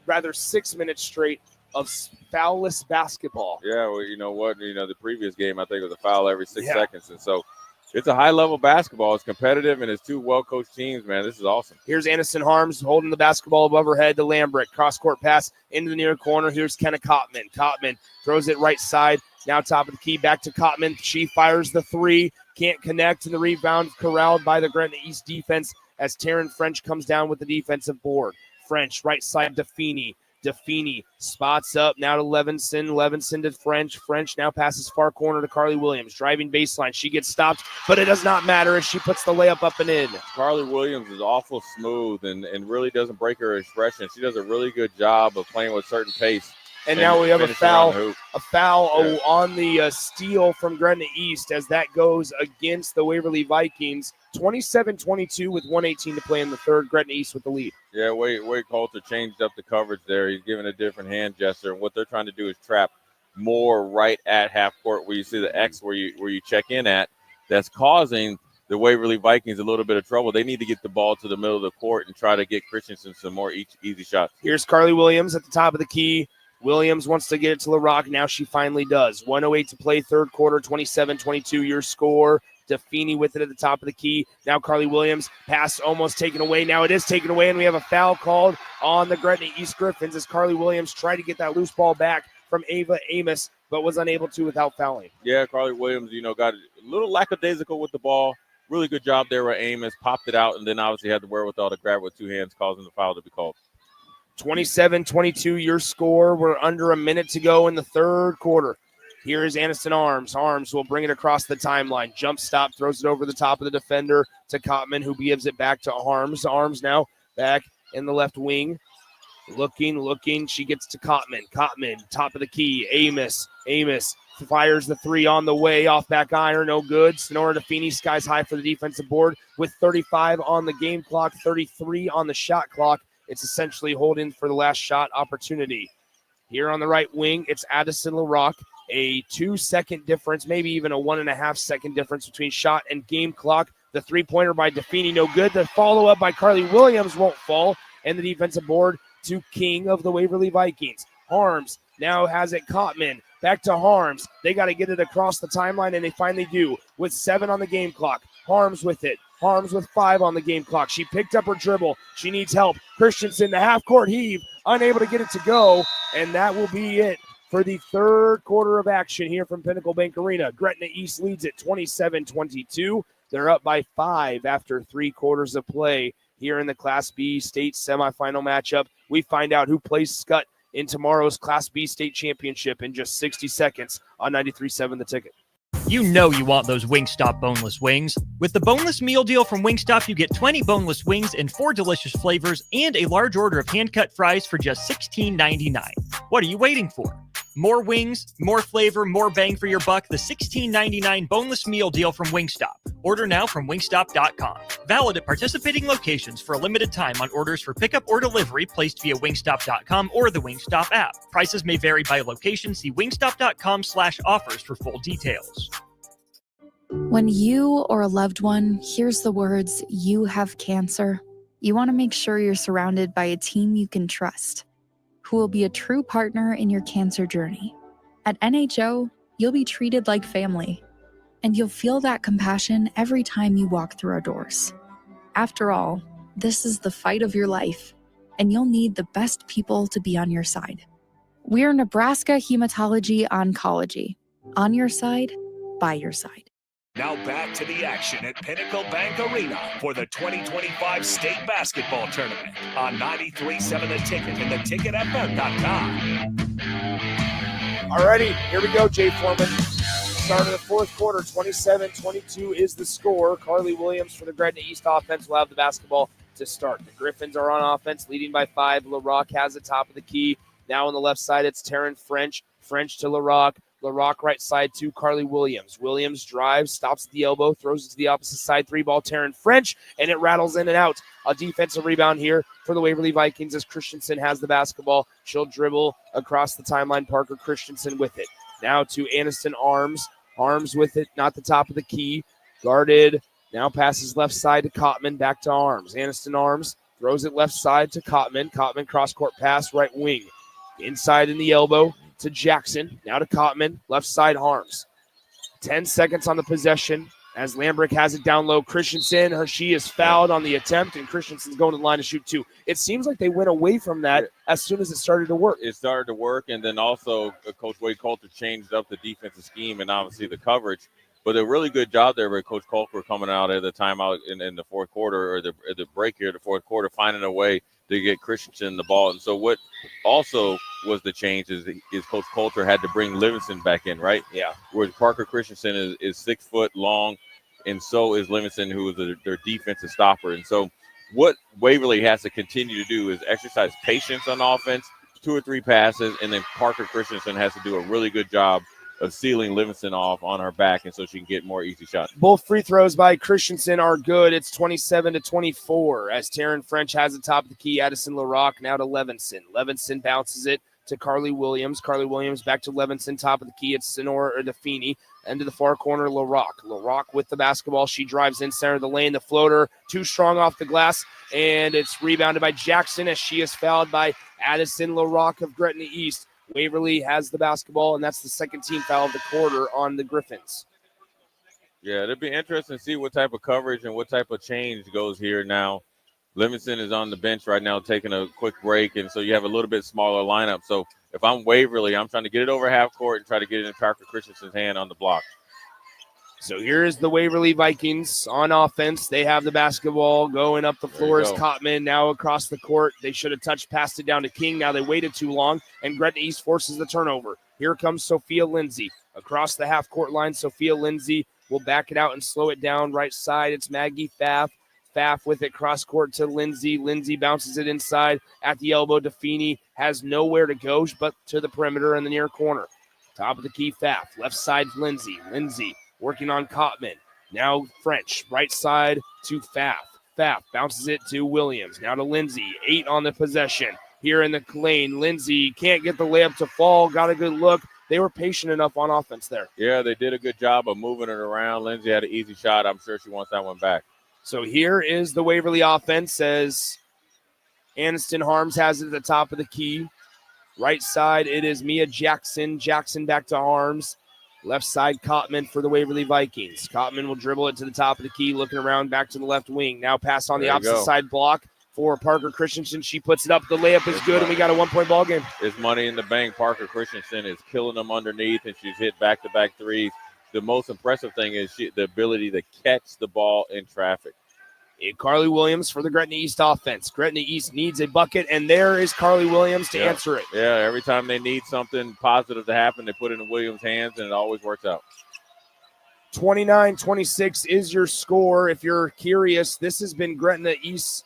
S12: rather 6 minutes straight of foulless basketball.
S13: Yeah, well, you know what? The previous game, I think it was a foul every 6 seconds. And so it's a high-level basketball. It's competitive, and it's two well-coached teams, man. This is awesome.
S12: Here's Aniston Harms holding the basketball above her head to Lambrick. Cross-court pass into the near corner. Here's Kenna Kottman. Kottman throws it right side. Now top of the key, back to Kottman. She fires the three. Can't connect, and the rebound corralled by the Gretna East defense as Taryn French comes down with the defensive board. French, right side to Feeney. Defini spots up now to Levinson. Levinson to French. French now passes far corner to Carly Williams. Driving baseline. She gets stopped, but it does not matter as she puts the layup up and in.
S13: Carly Williams is awful smooth and really doesn't break her expression. She does a really good job of playing with certain pace.
S12: And now we have a foul
S13: Yeah.
S12: on the steal from Gretna East as that goes against the Waverly Vikings. 27-22 with 1:18 to play in the third. Gretna East with the lead.
S13: Yeah, Wade Coulter changed up the coverage there. He's giving a different hand gesture. And what they're trying to do is trap more right at half court where you see the X where you check in at. That's causing the Waverly Vikings a little bit of trouble. They need to get the ball to the middle of the court and try to get Christensen some more easy shots.
S12: Here's Carly Williams at the top of the key. Williams wants to get it to LaRock. Now she finally does. 1:08 to play, third quarter, 27-22 your score. Defini with it at the top of the key. Now Carly Williams, pass almost taken away. Now it is taken away, and we have a foul called on the Gretna East Griffins as Carly Williams tried to get that loose ball back from Ava Amos, but was unable to without fouling.
S13: Yeah, Carly Williams, got a little lackadaisical with the ball. Really good job there with Amos. Popped it out, and then obviously had the wherewithal to grab it with two hands, causing the foul to be called.
S12: 27-22 your score. We're under a minute to go in the third quarter. Here is Aniston Arms. Arms will bring it across the timeline. Jump stop, throws it over the top of the defender to Kottman, who gives it back to Arms. Arms now back in the left wing. Looking. She gets to Kottman. Kottman, top of the key. Amos fires the three on the way. Off back iron, no good. Sonora Defini skies high for the defensive board with 35 on the game clock, 33 on the shot clock. It's essentially holding for the last shot opportunity. Here on the right wing, it's Addison LaRock. A 2-second difference, maybe even a 1.5-second difference between shot and game clock. The three-pointer by Defini, no good. The follow-up by Carly Williams won't fall. And the defensive board to King of the Waverly Vikings. Harms now has it. Kottman back to Harms. They got to get it across the timeline, and they finally do with 7 on the game clock. Harms with it. Harms with 5 on the game clock. She picked up her dribble. She needs help. Christensen, the half-court heave, unable to get it to go, and that will be it for the third quarter of action here from Pinnacle Bank Arena. Gretna East leads at 27-22. They're up by 5 after 3 quarters of play here in the Class B state semifinal matchup. We find out who plays Scott in tomorrow's Class B state championship in just 60 seconds on 93.7 The Ticket.
S6: You know you want those Wingstop boneless wings. With the boneless meal deal from Wingstop, you get 20 boneless wings in 4 delicious flavors and a large order of hand-cut fries for just $16.99. What are you waiting for? More wings, more flavor, more bang for your buck. The $16.99 boneless meal deal from Wingstop. Order now from wingstop.com. Valid at participating locations for a limited time on orders for pickup or delivery placed via wingstop.com or the Wingstop app. Prices may vary by location. See wingstop.com/offers for full details.
S1: When you or a loved one hears the words, "You have cancer," you want to make sure you're surrounded by a team you can trust, who will be a true partner in your cancer journey. At NHO, you'll be treated like family, and you'll feel that compassion every time you walk through our doors. After all, this is the fight of your life, and you'll need the best people to be on your side. We're Nebraska Hematology Oncology. On your side, by your side.
S11: Now back to the action at Pinnacle Bank Arena for the 2025 State Basketball Tournament on 93.7 The Ticket and theticketfm.com.
S12: Alrighty, here we go, Jay Foreman. Start of the fourth quarter, 27-22 is the score. Carly Williams for the Gretna East offense will have the basketball to start. The Griffins are on offense, leading by 5. LaRock has the top of the key. Now on the left side, it's Taryn French. French to LaRock. LaRock right side to Carly Williams. Williams drives, stops at the elbow, throws it to the opposite side. 3-ball Taryn French, and it rattles in and out. A defensive rebound here for the Waverly Vikings as Christensen has the basketball. She'll dribble across the timeline. Parker Christensen with it. Now to Aniston Arms. Arms with it, not the top of the key. Guarded. Now passes left side to Cotman. Back to Arms. Aniston Arms throws it left side to Cotman. Cotman cross-court pass, right wing. Inside in the elbow to Jackson. Now to Cotman. Left side Arms. 10 seconds on the possession as Lambrick has it down low. Christensen, she is fouled on the attempt, and Christensen's going to the line to shoot 2. It seems like they went away from that as soon as it started to work.
S13: It started to work, and then also Coach Wade Coulter changed up the defensive scheme and obviously the coverage. But a really good job there by Coach Coulter coming out at the timeout in the fourth quarter, or the break here, the fourth quarter, finding a way to get Christensen the ball. And so what also was the change is Coach Coulter had to bring Livingston back in, right?
S12: Yeah.
S13: Whereas Parker Christensen is 6 foot long, and so is Livingston, who is their defensive stopper. And so what Waverly has to continue to do is exercise patience on offense, 2 or 3 passes, and then Parker Christensen has to do a really good job of sealing Livingston off on her back, and so she can get more easy shots.
S12: Both free throws by Christensen are good. It's 27-24 as Taryn French has the top of the key. Addison LaRock now to Levinson. Levinson bounces it to Carly Williams. Carly Williams back to Levinson, top of the key. It's Sonora or DeFeeney. End to the far corner, LaRock. LaRock with the basketball. She drives in center of the lane. The floater, too strong off the glass, and it's rebounded by Jackson as she is fouled by Addison LaRock of Gretna East. Waverly has the basketball, and that's the second team foul of the quarter on the Griffins.
S13: Yeah, it'll be interesting to see what type of coverage and what type of change goes here now. Livingston is on the bench right now taking a quick break, and so you have a little bit smaller lineup. So if I'm Waverly, I'm trying to get it over half court and try to get it in Parker Christensen's hand on the block.
S12: So here is the Waverly Vikings on offense. They have the basketball going up the floor as Cotman now across the court. They should have passed it down to King. Now they waited too long, and Gretna East forces the turnover. Here comes Sophia Lindsay. Across the half-court line, Sophia Lindsay will back it out and slow it down. Right side, it's Maggie Pfaff. Pfaff with it cross-court to Lindsay. Lindsay bounces it inside at the elbow. DeFeeney has nowhere to go but to the perimeter in the near corner. Top of the key, Pfaff. Left side, Lindsay. Lindsay working on Cotman. Now French, right side to Pfaff. Pfaff bounces it to Williams. Now to Lindsay. 8 on the possession. Here in the lane, Lindsay can't get the layup to fall. Got a good look. They were patient enough on offense there.
S13: Yeah, they did a good job of moving it around. Lindsay had an easy shot. I'm sure she wants that one back.
S12: So here is the Waverly offense as Aniston Harms has it at the top of the key. Right side, it is Mia Jackson. Jackson back to Harms. Left side, Cotman for the Waverly Vikings. Cotman will dribble it to the top of the key, looking around back to the left wing. Now pass on the opposite side block for Parker Christensen. She puts it up. The layup is good, and we got a 1-point ball game.
S13: It's money in the bank. Parker Christensen is killing them underneath, and she's hit back-to-back threes. The most impressive thing is the ability to catch the ball in traffic.
S12: Carly Williams for the Gretna East offense. Gretna East needs a bucket, and there is Carly Williams to answer it.
S13: Yeah, every time they need something positive to happen, they put it in Williams' hands, and it always works out.
S12: 29-26 is your score. If you're curious, this has been Gretna East.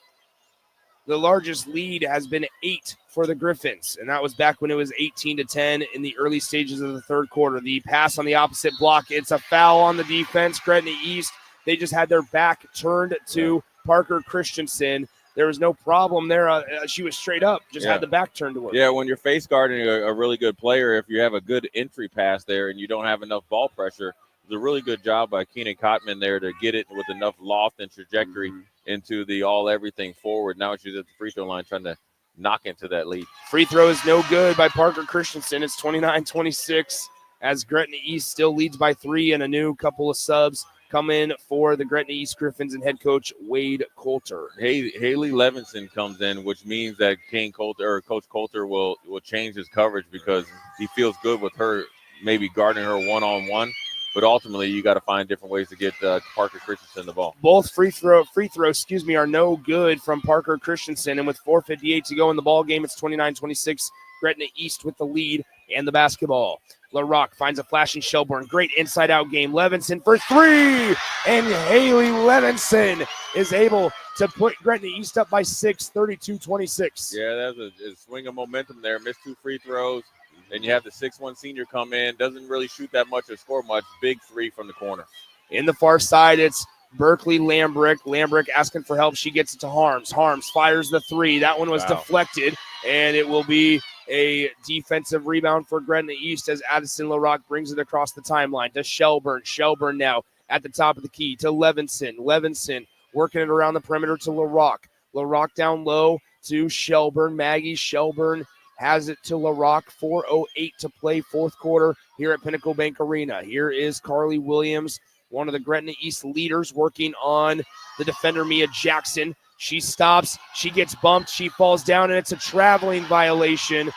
S12: The largest lead has been 8 for the Griffins, and that was back when it was 18-10 in the early stages of the third quarter. The pass on the opposite block, it's a foul on the defense. Gretna East, they just had their back turned to Parker Christensen. There was no problem there. She was straight up, just had the back turned to her.
S13: Yeah, when you're face guarding a really good player, if you have a good entry pass there and you don't have enough ball pressure, it's a really good job by Keenan Cotman there to get it with enough loft and trajectory into the all-everything forward. Now she's at the free throw line trying to knock into that lead.
S12: Free throw is no good by Parker Christensen. It's 29-26 as Gretna East still leads by 3, and a new couple of subs come in for the Gretna East Griffins and head coach Wade Coulter.
S13: Haley Levinson comes in, which means that Coach Coulter will change his coverage because he feels good with her maybe guarding her one-on-one. But ultimately, you got to find different ways to get Parker Christensen the ball.
S12: Both free throws, are no good from Parker Christensen. And with 4:58 to go in the ball game, it's 29-26. Gretna East with the lead and the basketball. LaRock finds a flashing Shelburne. Great inside-out game. Levinson for 3. And Haley Levinson is able to put Gretna East up by 6, 32-26.
S13: Yeah, that's a swing of momentum there. Missed 2 free throws. Then you have the 6'1" senior come in. Doesn't really shoot that much or score much. Big 3 from the corner.
S12: In the far side, it's Berkeley Lambrick. Lambrick asking for help. She gets it to Harms. Harms fires the 3. That one was deflected, and it will be a defensive rebound for Gretna East as Addison LaRock brings it across the timeline to Shelburne. Shelburne now at the top of the key to Levinson. Levinson working it around the perimeter to LaRock. LaRock down low to Shelburne. Maggie Shelburne has it to LaRock. 4:08 to play, fourth quarter here at Pinnacle Bank Arena. Here is Carly Williams, one of the Gretna East leaders, working on the defender, Mia Jackson. She stops. She gets bumped. She falls down, and it's a traveling violation.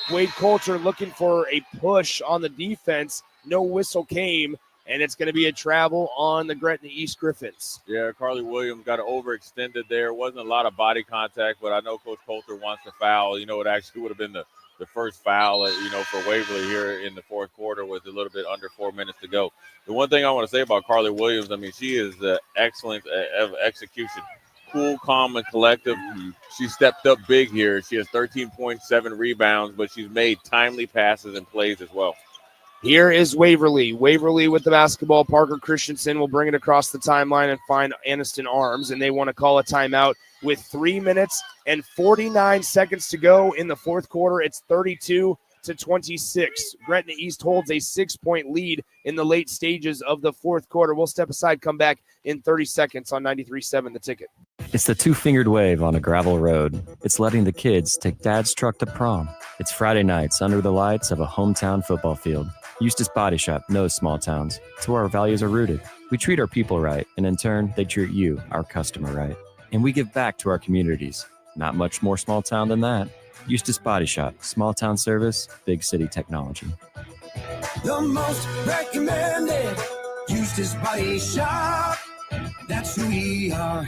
S12: Wade Coulter looking for a push on the defense. No whistle came, and it's going to be a travel on the Gretna East Griffins.
S13: Yeah, Carly Williams got overextended there. Wasn't a lot of body contact, but I know Coach Coulter wants to foul. You know, it actually would have been the first foul, for Waverly here in the fourth quarter with a little bit under 4 minutes to go. The one thing I want to say about Carly Williams, she is excellent of execution. Cool, calm, and collective. She stepped up big here. She has 13.7 rebounds, but she's made timely passes and plays as well.
S12: Here is Waverly. Waverly with the basketball. Parker Christensen will bring it across the timeline and find Aniston Arms, and they want to call a timeout with 3 minutes and 49 seconds to go in the fourth quarter. It's 32-26. Gretna East holds a 6-point lead in the late stages of the fourth quarter. We'll step aside, come back in 30 seconds on 93.7 The Ticket.
S7: It's the two-fingered wave on a gravel road. It's letting the kids take dad's truck to prom. It's Friday nights under the lights of a hometown football field. Eustace Body Shop knows small towns. It's where our values are rooted. We treat our people right, and in turn, they treat you, our customer, right. And we give back to our communities. Not much more small town than that. Eustace Body Shop, small town service, big city technology.
S8: The most recommended Eustace Body Shop. That's who we are.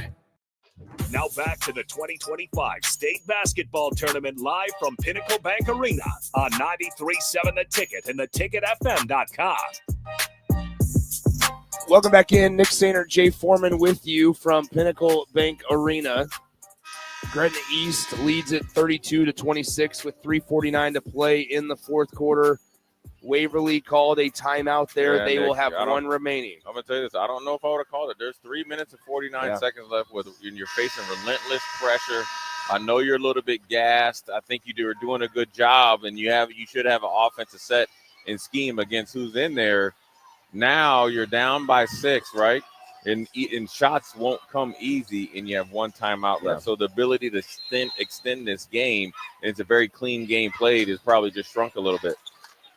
S11: Now back to the 2025 State Basketball Tournament live from Pinnacle Bank Arena on 93.7 The Ticket and theticketfm.com.
S12: Welcome back in. Nick Sainer, Jay Foreman with you from Pinnacle Bank Arena. Gretna East leads it 32-26 with 3:49 to play in the fourth quarter. Waverly called a timeout there.
S13: Yeah,
S12: they
S13: Nick,
S12: will have one remaining.
S13: I'm going to tell you this. I don't know if I would have called it. There's 3 minutes and 49 seconds left and you're facing relentless pressure. I know you're a little bit gassed. I think you are doing a good job, and you should have an offensive set and scheme against who's in there. Now you're down by 6, right? And shots won't come easy, and you have one timeout left. So the ability to extend this game, and it's a very clean game played, is probably just shrunk a little bit.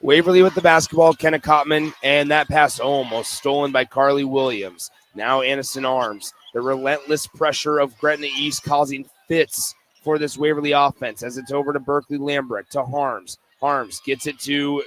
S12: Waverly with the basketball, Kenna Cotman, and that pass almost stolen by Carly Williams. Now Aniston Arms. The relentless pressure of Gretna East causing fits for this Waverly offense as it's over to Berkeley Lambrick to Harms. Harms gets it to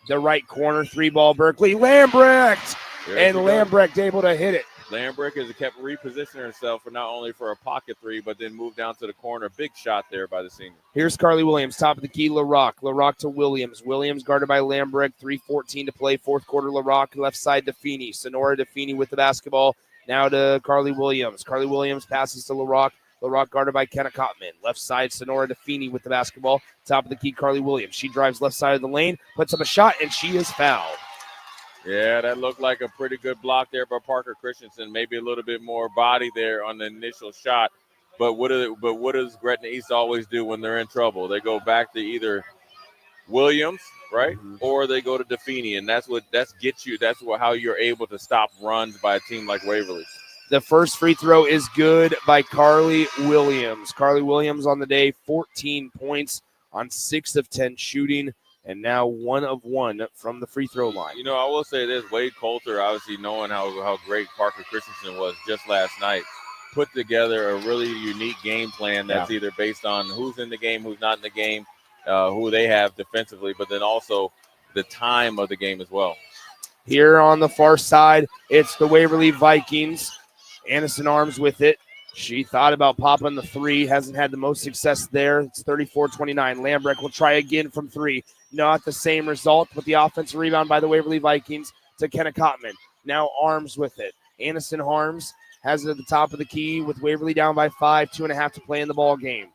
S12: the right corner, 3-ball Berkeley. Lambrick! And Lambrick able to hit it.
S13: Lambrick has kept repositioning herself for not only for a pocket 3, but then moved down to the corner. Big shot there by the senior.
S12: Here's Carly Williams, top of the key, LaRock. LaRock to Williams. Williams guarded by Lambrick. 3:14 to play, fourth quarter. LaRock left side to Feeney. Sonora to Feeney with the basketball. Now to Carly Williams. Carly Williams passes to LaRock. LaRock guarded by Kenna Cotman. Left side, Sonora DeFini with the basketball. Top of the key, Carly Williams. She drives left side of the lane, puts up a shot, and she is fouled.
S13: Yeah, that looked like a pretty good block there by Parker Christensen. Maybe a little bit more body there on the initial shot. But what does Gretna East always do when they're in trouble? They go back to either Williams, right, or they go to DeFini, and that's how you're able to stop runs by a team like Waverly.
S12: The first free throw is good by Carly Williams. Carly Williams on the day, 14 points on 6 of 10 shooting, and now 1 of 1 from the free throw line.
S13: You know, I will say this, Wade Coulter, obviously knowing how great Parker Christensen was just last night, put together a really unique game plan that's either based on who's in the game, who's not in the game, who they have defensively, but then also the time of the game as well.
S12: Here on the far side, it's the Waverly Vikings. Anderson Arms with it. She thought about popping the three, hasn't had the most success there. It's 34-29. Lambrecht will try again from three. Not the same result, but the offensive rebound by the Waverly Vikings to Kenna Cotman. Now Arms with it. Anderson Arms has it at the top of the key with Waverly down by 5, 2.5 to play in the ball game.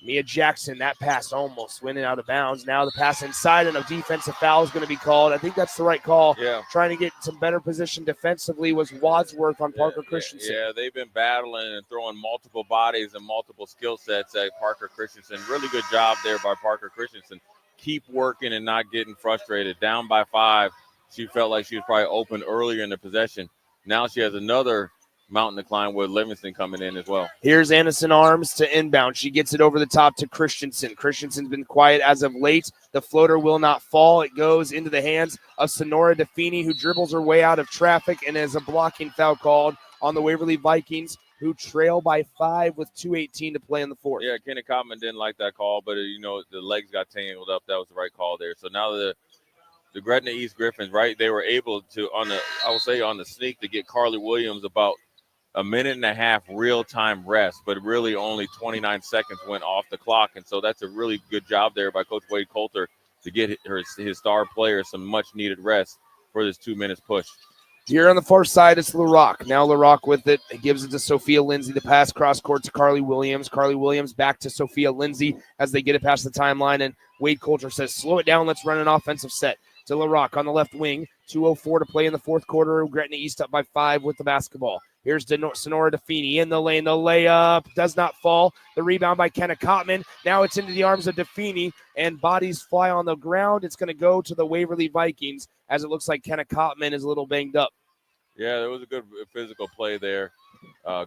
S12: Mia Jackson, that pass almost went out of bounds. Now the pass inside and a defensive foul is going to be called. I think that's the right call.
S13: Yeah.
S12: Trying to get some better position defensively was Wadsworth on Parker Christensen.
S13: Yeah, they've been battling and throwing multiple bodies and multiple skill sets at Parker Christensen. Really good job there by Parker Christensen. Keep working and not getting frustrated. Down by 5. She felt like she was probably open earlier in the possession. Now she has another mountain to climb with Livingston coming in as well.
S12: Here's Anderson Arms to inbound. She gets it over the top to Christensen. Christensen's been quiet as of late. The floater will not fall. It goes into the hands of Sonora DeFini, who dribbles her way out of traffic and has a blocking foul called on the Waverly Vikings, who trail by 5 with 2:18 to play in the fourth.
S13: Yeah, Kenny Cotman didn't like that call, but, the legs got tangled up. That was the right call there. So now the Gretna East Griffins, right, they were able to, on the sneak, to get Carly Williams about a minute and a half real-time rest, but really only 29 seconds went off the clock. And so that's a really good job there by Coach Wade Coulter to get his star player some much-needed rest for this 2 minutes push.
S12: Here on the far side, it's LaRock. Now LaRock with it. It gives it to Sophia Lindsay. The pass cross-court to Carly Williams. Carly Williams back to Sophia Lindsay as they get it past the timeline. And Wade Coulter says, slow it down. Let's run an offensive set. To LaRock on the left wing. 2:04 to play in the fourth quarter. Gretna East up by 5 with the basketball. Here's Sonora DeFini in the lane. The layup does not fall. The rebound by Kenna Cotman. Now it's into the arms of DeFini, and bodies fly on the ground. It's going to go to the Waverly Vikings as it looks like Kenna Cotman is a little banged up.
S13: Yeah, there was a good physical play there.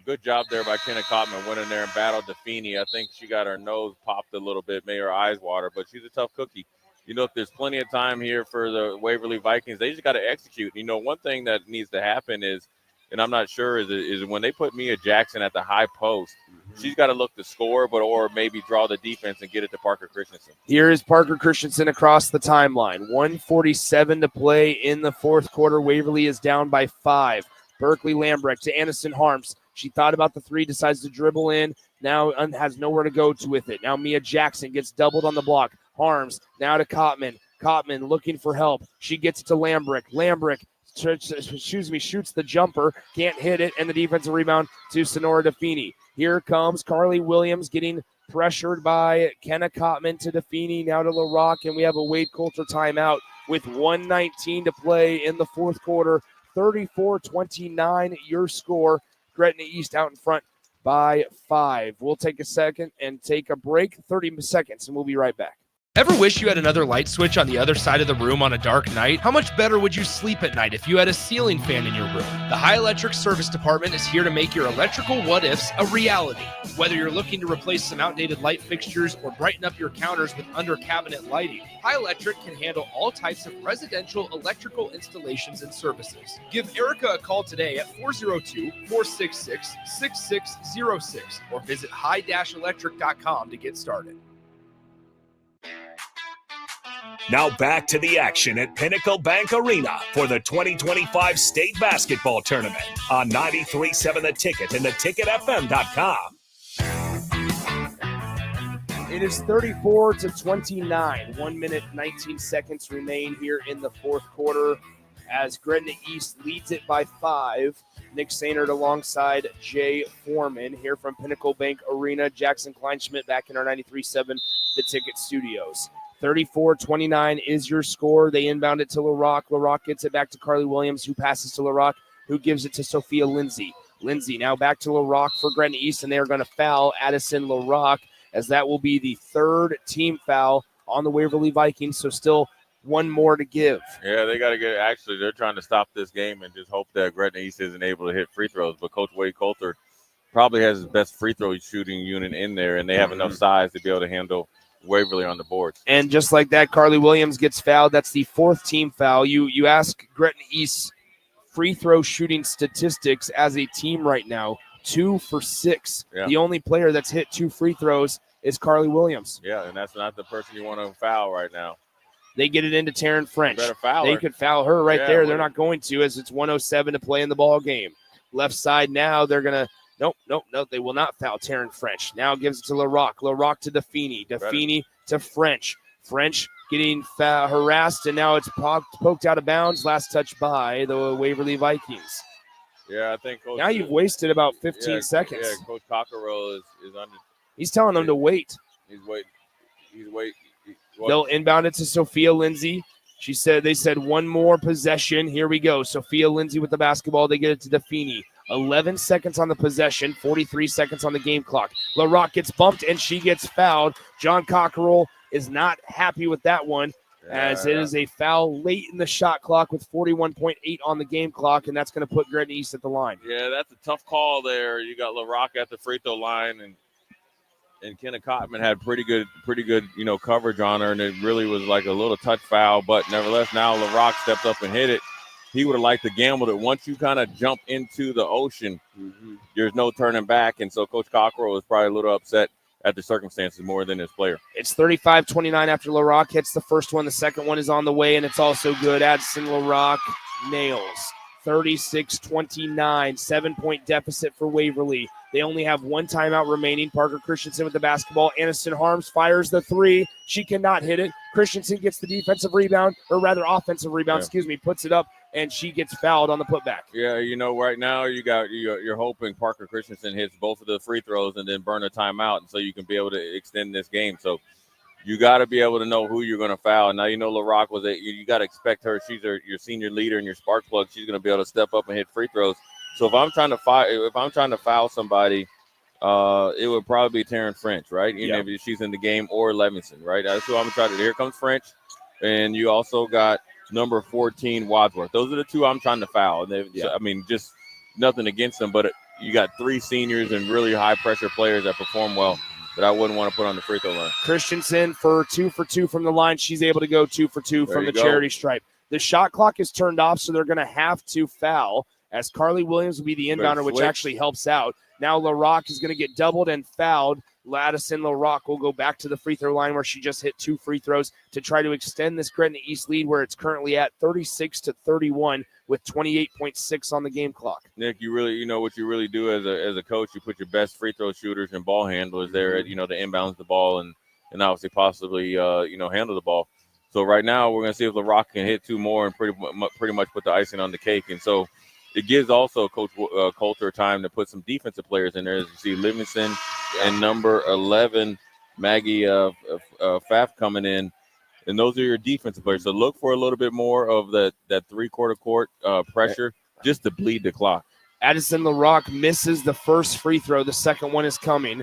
S13: Good job there by Kenna Cotman. Went in there and battled DeFini. I think she got her nose popped a little bit, made her eyes water, but she's a tough cookie. If there's plenty of time here for the Waverly Vikings, they just got to execute. One thing that needs to happen is, and I'm not sure, is when they put Mia Jackson at the high post, she's got to look to score, or maybe draw the defense and get it to Parker Christensen.
S12: Here is Parker Christensen across the timeline. 1:47 to play in the fourth quarter. Waverly is down by 5. Berkeley Lambrecht to Anderson Harms. She thought about the three, decides to dribble in, now has nowhere to go to with it. Now Mia Jackson gets doubled on the block. Harms now to Cotman. Cotman looking for help. She gets it to Lambrecht. Lambrecht shoots the jumper, can't hit it, and the defensive rebound to Sonora DeFini. Here comes Carly Williams getting pressured by Kenna Cotman to DeFini, now to LaRock, and we have a Wade Coulter timeout with 1:19 to play in the fourth quarter. 34-29 your score. Gretna East out in front by 5. We'll take a second and take a break, 30 seconds, and we'll be right back.
S20: Ever wish you had another light switch on the other side of the room on a dark night? How much better would you sleep at night if you had a ceiling fan in your room? The High Electric Service Department is here to make your electrical what-ifs a reality. Whether you're looking to replace some outdated light fixtures or brighten up your counters with under-cabinet lighting, High Electric can handle all types of residential electrical installations and services. Give Erica a call today at 402-466-6606 or visit high-electric.com to get started.
S11: Now back to the action at Pinnacle Bank Arena for the 2025 State Basketball Tournament on 93.7 The Ticket and theticketfm.com.
S12: It is 34-29. 1 minute, 19 seconds remain here in the fourth quarter. as Gretna East leads it by 5. Nick Sainert alongside Jay Foreman here from Pinnacle Bank Arena. Jackson Kleinschmidt back in our 93.7 The Ticket Studios. 34-29 is your score. They inbound it to LaRock. LaRock gets it back to Carly Williams, who passes to LaRock, who gives it to Sophia Lindsay. Lindsay now back to LaRock for Gretna East, and they are going to foul Addison LaRock, as that will be the 3rd team foul on the Waverly Vikings, so still one more to give.
S13: Yeah, they got to get – actually, they're trying to stop this game and just hope that Gretna East isn't able to hit free throws. But Coach Wade Coulter probably has his best free throw shooting unit in there, and they have enough size to be able to handle Waverly on the boards.
S12: And just like that, Carly Williams gets fouled. That's the 4th team foul. You ask Gretna East's free throw shooting statistics as a team right now, 2 for 6.
S13: Yeah.
S12: The only player that's hit 2 free throws is Carly Williams.
S13: Yeah, and that's not the person you want to foul right now.
S12: They get it into Taryn French.
S13: Better foul
S12: They
S13: her.
S12: could foul her right there. They're
S13: what-
S12: not going to, as it's 1:07 to play in the ball game. Left side now, they're going to Nope. They will not foul Taryn French. Now gives it to LaRock. LaRock to Defini. Defini to French. French getting harassed, and now it's poked out of bounds. Last touch by the Waverly Vikings.
S13: Yeah, I think Coach.
S12: Now you've wasted about 15 seconds.
S13: Yeah, Coach Cockerell is under.
S12: He's telling them to wait.
S13: He's waiting.
S12: They'll inbound it to Sophia Lindsay. They said one more possession. Here we go. Sophia Lindsay with the basketball. They get it to Defini. 11 seconds on the possession, 43 seconds on the game clock. LaRock gets bumped, and she gets fouled. John Cockerell is not happy with that one, as it is a foul late in the shot clock with 41.8 on the game clock, and that's going to put Gretna East at the line.
S13: Yeah, that's a tough call there. You got LaRock at the free throw line, and Kenna Cotman had pretty good, coverage on her, and it really was like a little touch foul. But nevertheless, now LaRock stepped up and hit it. He would have liked to gamble that once you kind of jump into the ocean, there's no turning back. And so Coach Cockerell was probably a little upset at the circumstances more than his player.
S12: It's 35-29 after LaRock hits the first one. The second one is on the way, and it's also good. Addison LaRock nails. 36-29, 7-point deficit for Waverly. They only have one timeout remaining. Parker Christensen with the basketball. Aniston Harms fires the 3. She cannot hit it. Christensen gets the defensive rebound, or rather offensive rebound, puts it up, and she gets fouled on the putback.
S13: Yeah, right now you're hoping Parker Christensen hits both of the free throws and then burn a timeout, and so you can be able to extend this game. So you got to be able to know who you're going to foul. Now LaRock you got to expect her. She's your senior leader and your spark plug. She's going to be able to step up and hit free throws. So if I'm trying to foul somebody, it would probably be Taryn French, right? If she's in the game, or Levinson, right? That's who I'm trying to. Here comes French, and you also got number 14 Wadsworth. Those are the two I'm trying to foul. And just nothing against them, but you got 3 seniors and really high pressure players that perform well that I wouldn't want to put on the free throw line.
S12: Christensen for 2 for 2 from the line. She's able to go 2 for 2 from the charity stripe. The shot clock is turned off, so they're going to have to foul, as Carly Williams will be the inbounder, which actually helps out. Now LaRock is going to get doubled and fouled. Addison LaRock will go back to the free throw line, where she just hit 2 free throws to try to extend this Gretna East lead, where it's currently at 36-31 with 28.6 on the game clock.
S13: Nick, you really, what you really do as a coach, you put your best free throw shooters and ball handlers there, to inbounds the ball and obviously possibly, handle the ball. So right now we're going to see if LaRock can hit 2 more and pretty much put the icing on the cake. And so it gives also Coach Coulter time to put some defensive players in there. As you see, Livingston and number 11, Maggie Pfaff coming in. And those are your defensive players. So look for a little bit more of that three-quarter court pressure just to bleed the clock.
S12: Addison LaRock misses the first free throw. The second one is coming,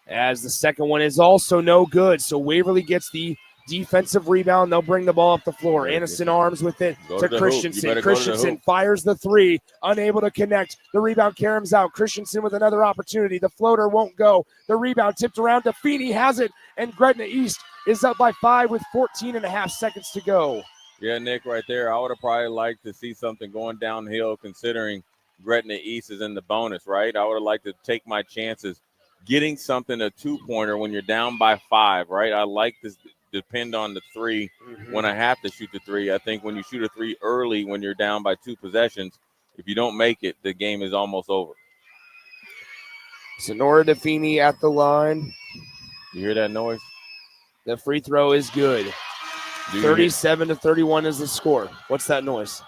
S12: as the second one is also no good. So Waverly gets the defensive rebound. They'll bring the ball up the floor. Aniston Arms with it to Christensen. Christensen fires the 3, unable to connect. The rebound caroms out. Christensen with another opportunity. The floater won't go. The rebound tipped around. Defini has it, and Gretna East is up by 5 with 14.5 seconds to go.
S13: Yeah, Nick, right there. I would have probably liked to see something going downhill, considering Gretna East is in the bonus, right? I would have liked to take my chances getting something, a 2-pointer when you're down by 5, right? I like this. Depend on the 3 when I have to shoot the 3. I think when you shoot a 3 early, when you're down by 2 possessions, if you don't make it, the game is almost over.
S12: Sonora Defini at the line.
S13: You hear that noise?
S12: The free throw is good. 37-31 is the score. What's that noise?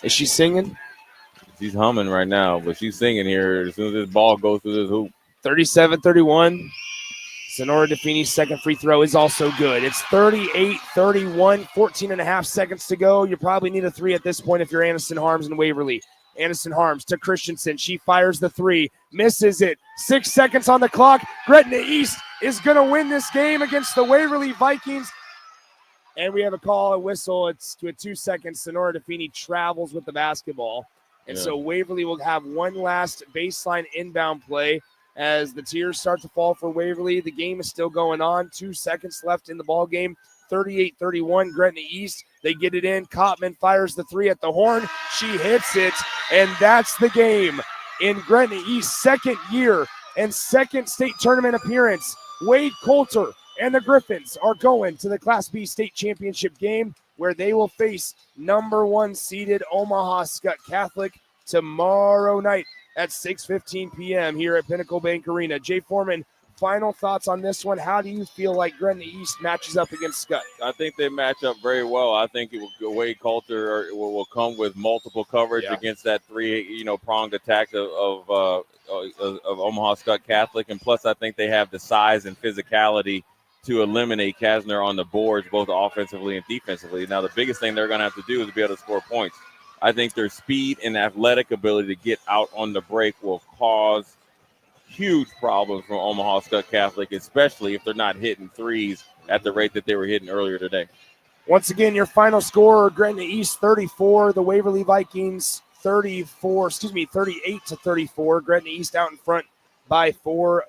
S12: Is she singing?
S13: She's humming right now, but she's singing here as soon as this ball goes through this hoop.
S12: 37-31. Sonora DeFini's second free throw is also good. It's 38-31, 14 and a half seconds to go. You probably need a three at this point if you're Anderson Harms and Waverly. Anderson Harms to Christensen. She fires the three, misses it. 6 seconds on the clock. Gretna East is going to win this game against the Waverly Vikings. And we have a call, a whistle. It's with 2 seconds. Sonora DeFini travels with the basketball. And so Waverly will have one last baseline inbound play as the tears start to fall for Waverly. The game is still going on. 2 seconds left in the ball game. 38-31, Gretna East. They get it in. Kottman fires the three at the horn. She hits it, and that's the game. In Gretna East's second year and second state tournament appearance, Wade Coulter and the Griffins are going to the Class B state championship game where they will face number 1 seeded Omaha Skutt Catholic tomorrow night at 6:15 p.m. here at Pinnacle Bank Arena. Jay Foreman, final thoughts on this one. How do you feel like Gretna East matches up against Skutt?
S13: I think they match up very well. I think it will Wade Coulter will come with multiple coverage against that pronged attack of Omaha Skutt Catholic, and plus I think they have the size and physicality to eliminate Kasner on the boards, both offensively and defensively. Now the biggest thing they're going to have to do is be able to score points. I think their speed and athletic ability to get out on the break will cause huge problems for Omaha Skutt Catholic, especially if they're not hitting threes at the rate that they were hitting earlier today.
S12: Once again, your final score, Gretna East 34, the Waverly Vikings 38-34. Gretna East out in front by 4.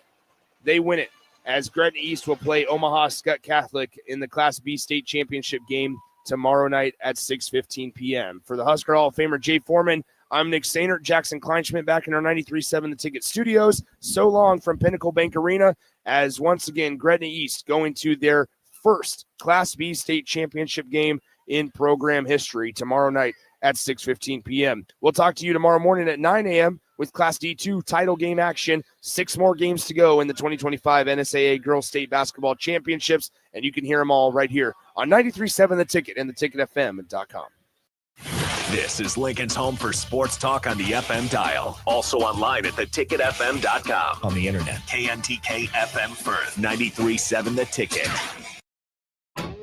S12: They win it as Gretna East will play Omaha Skutt Catholic in the Class B state championship game tomorrow night at 6:15 p.m. For the Husker Hall of Famer Jay Foreman, I'm Nick Sainert, Jackson Kleinschmidt back in our 93.7 The Ticket studios. So long from Pinnacle Bank Arena as once again Gretna East going to their first Class B state championship game in program history tomorrow night at 6:15 p.m. We'll talk to you tomorrow morning at 9 a.m. with Class D2 title game action. 6 more games to go in the 2025 NSAA Girls State Basketball Championships, and you can hear them all right here on 93.7 The Ticket and theticketfm.com.
S11: This is Lincoln's home for sports talk on the FM dial. Also online at theticketfm.com. On the internet, KNTK FM Firth, 93.7 The Ticket.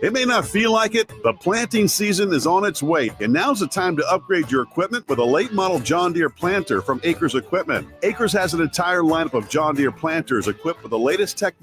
S3: It may not feel like it, but planting season is on its way, and now's the time to upgrade your equipment with a late model John Deere planter from Acres Equipment. Acres has an entire lineup of John Deere planters equipped with the latest technology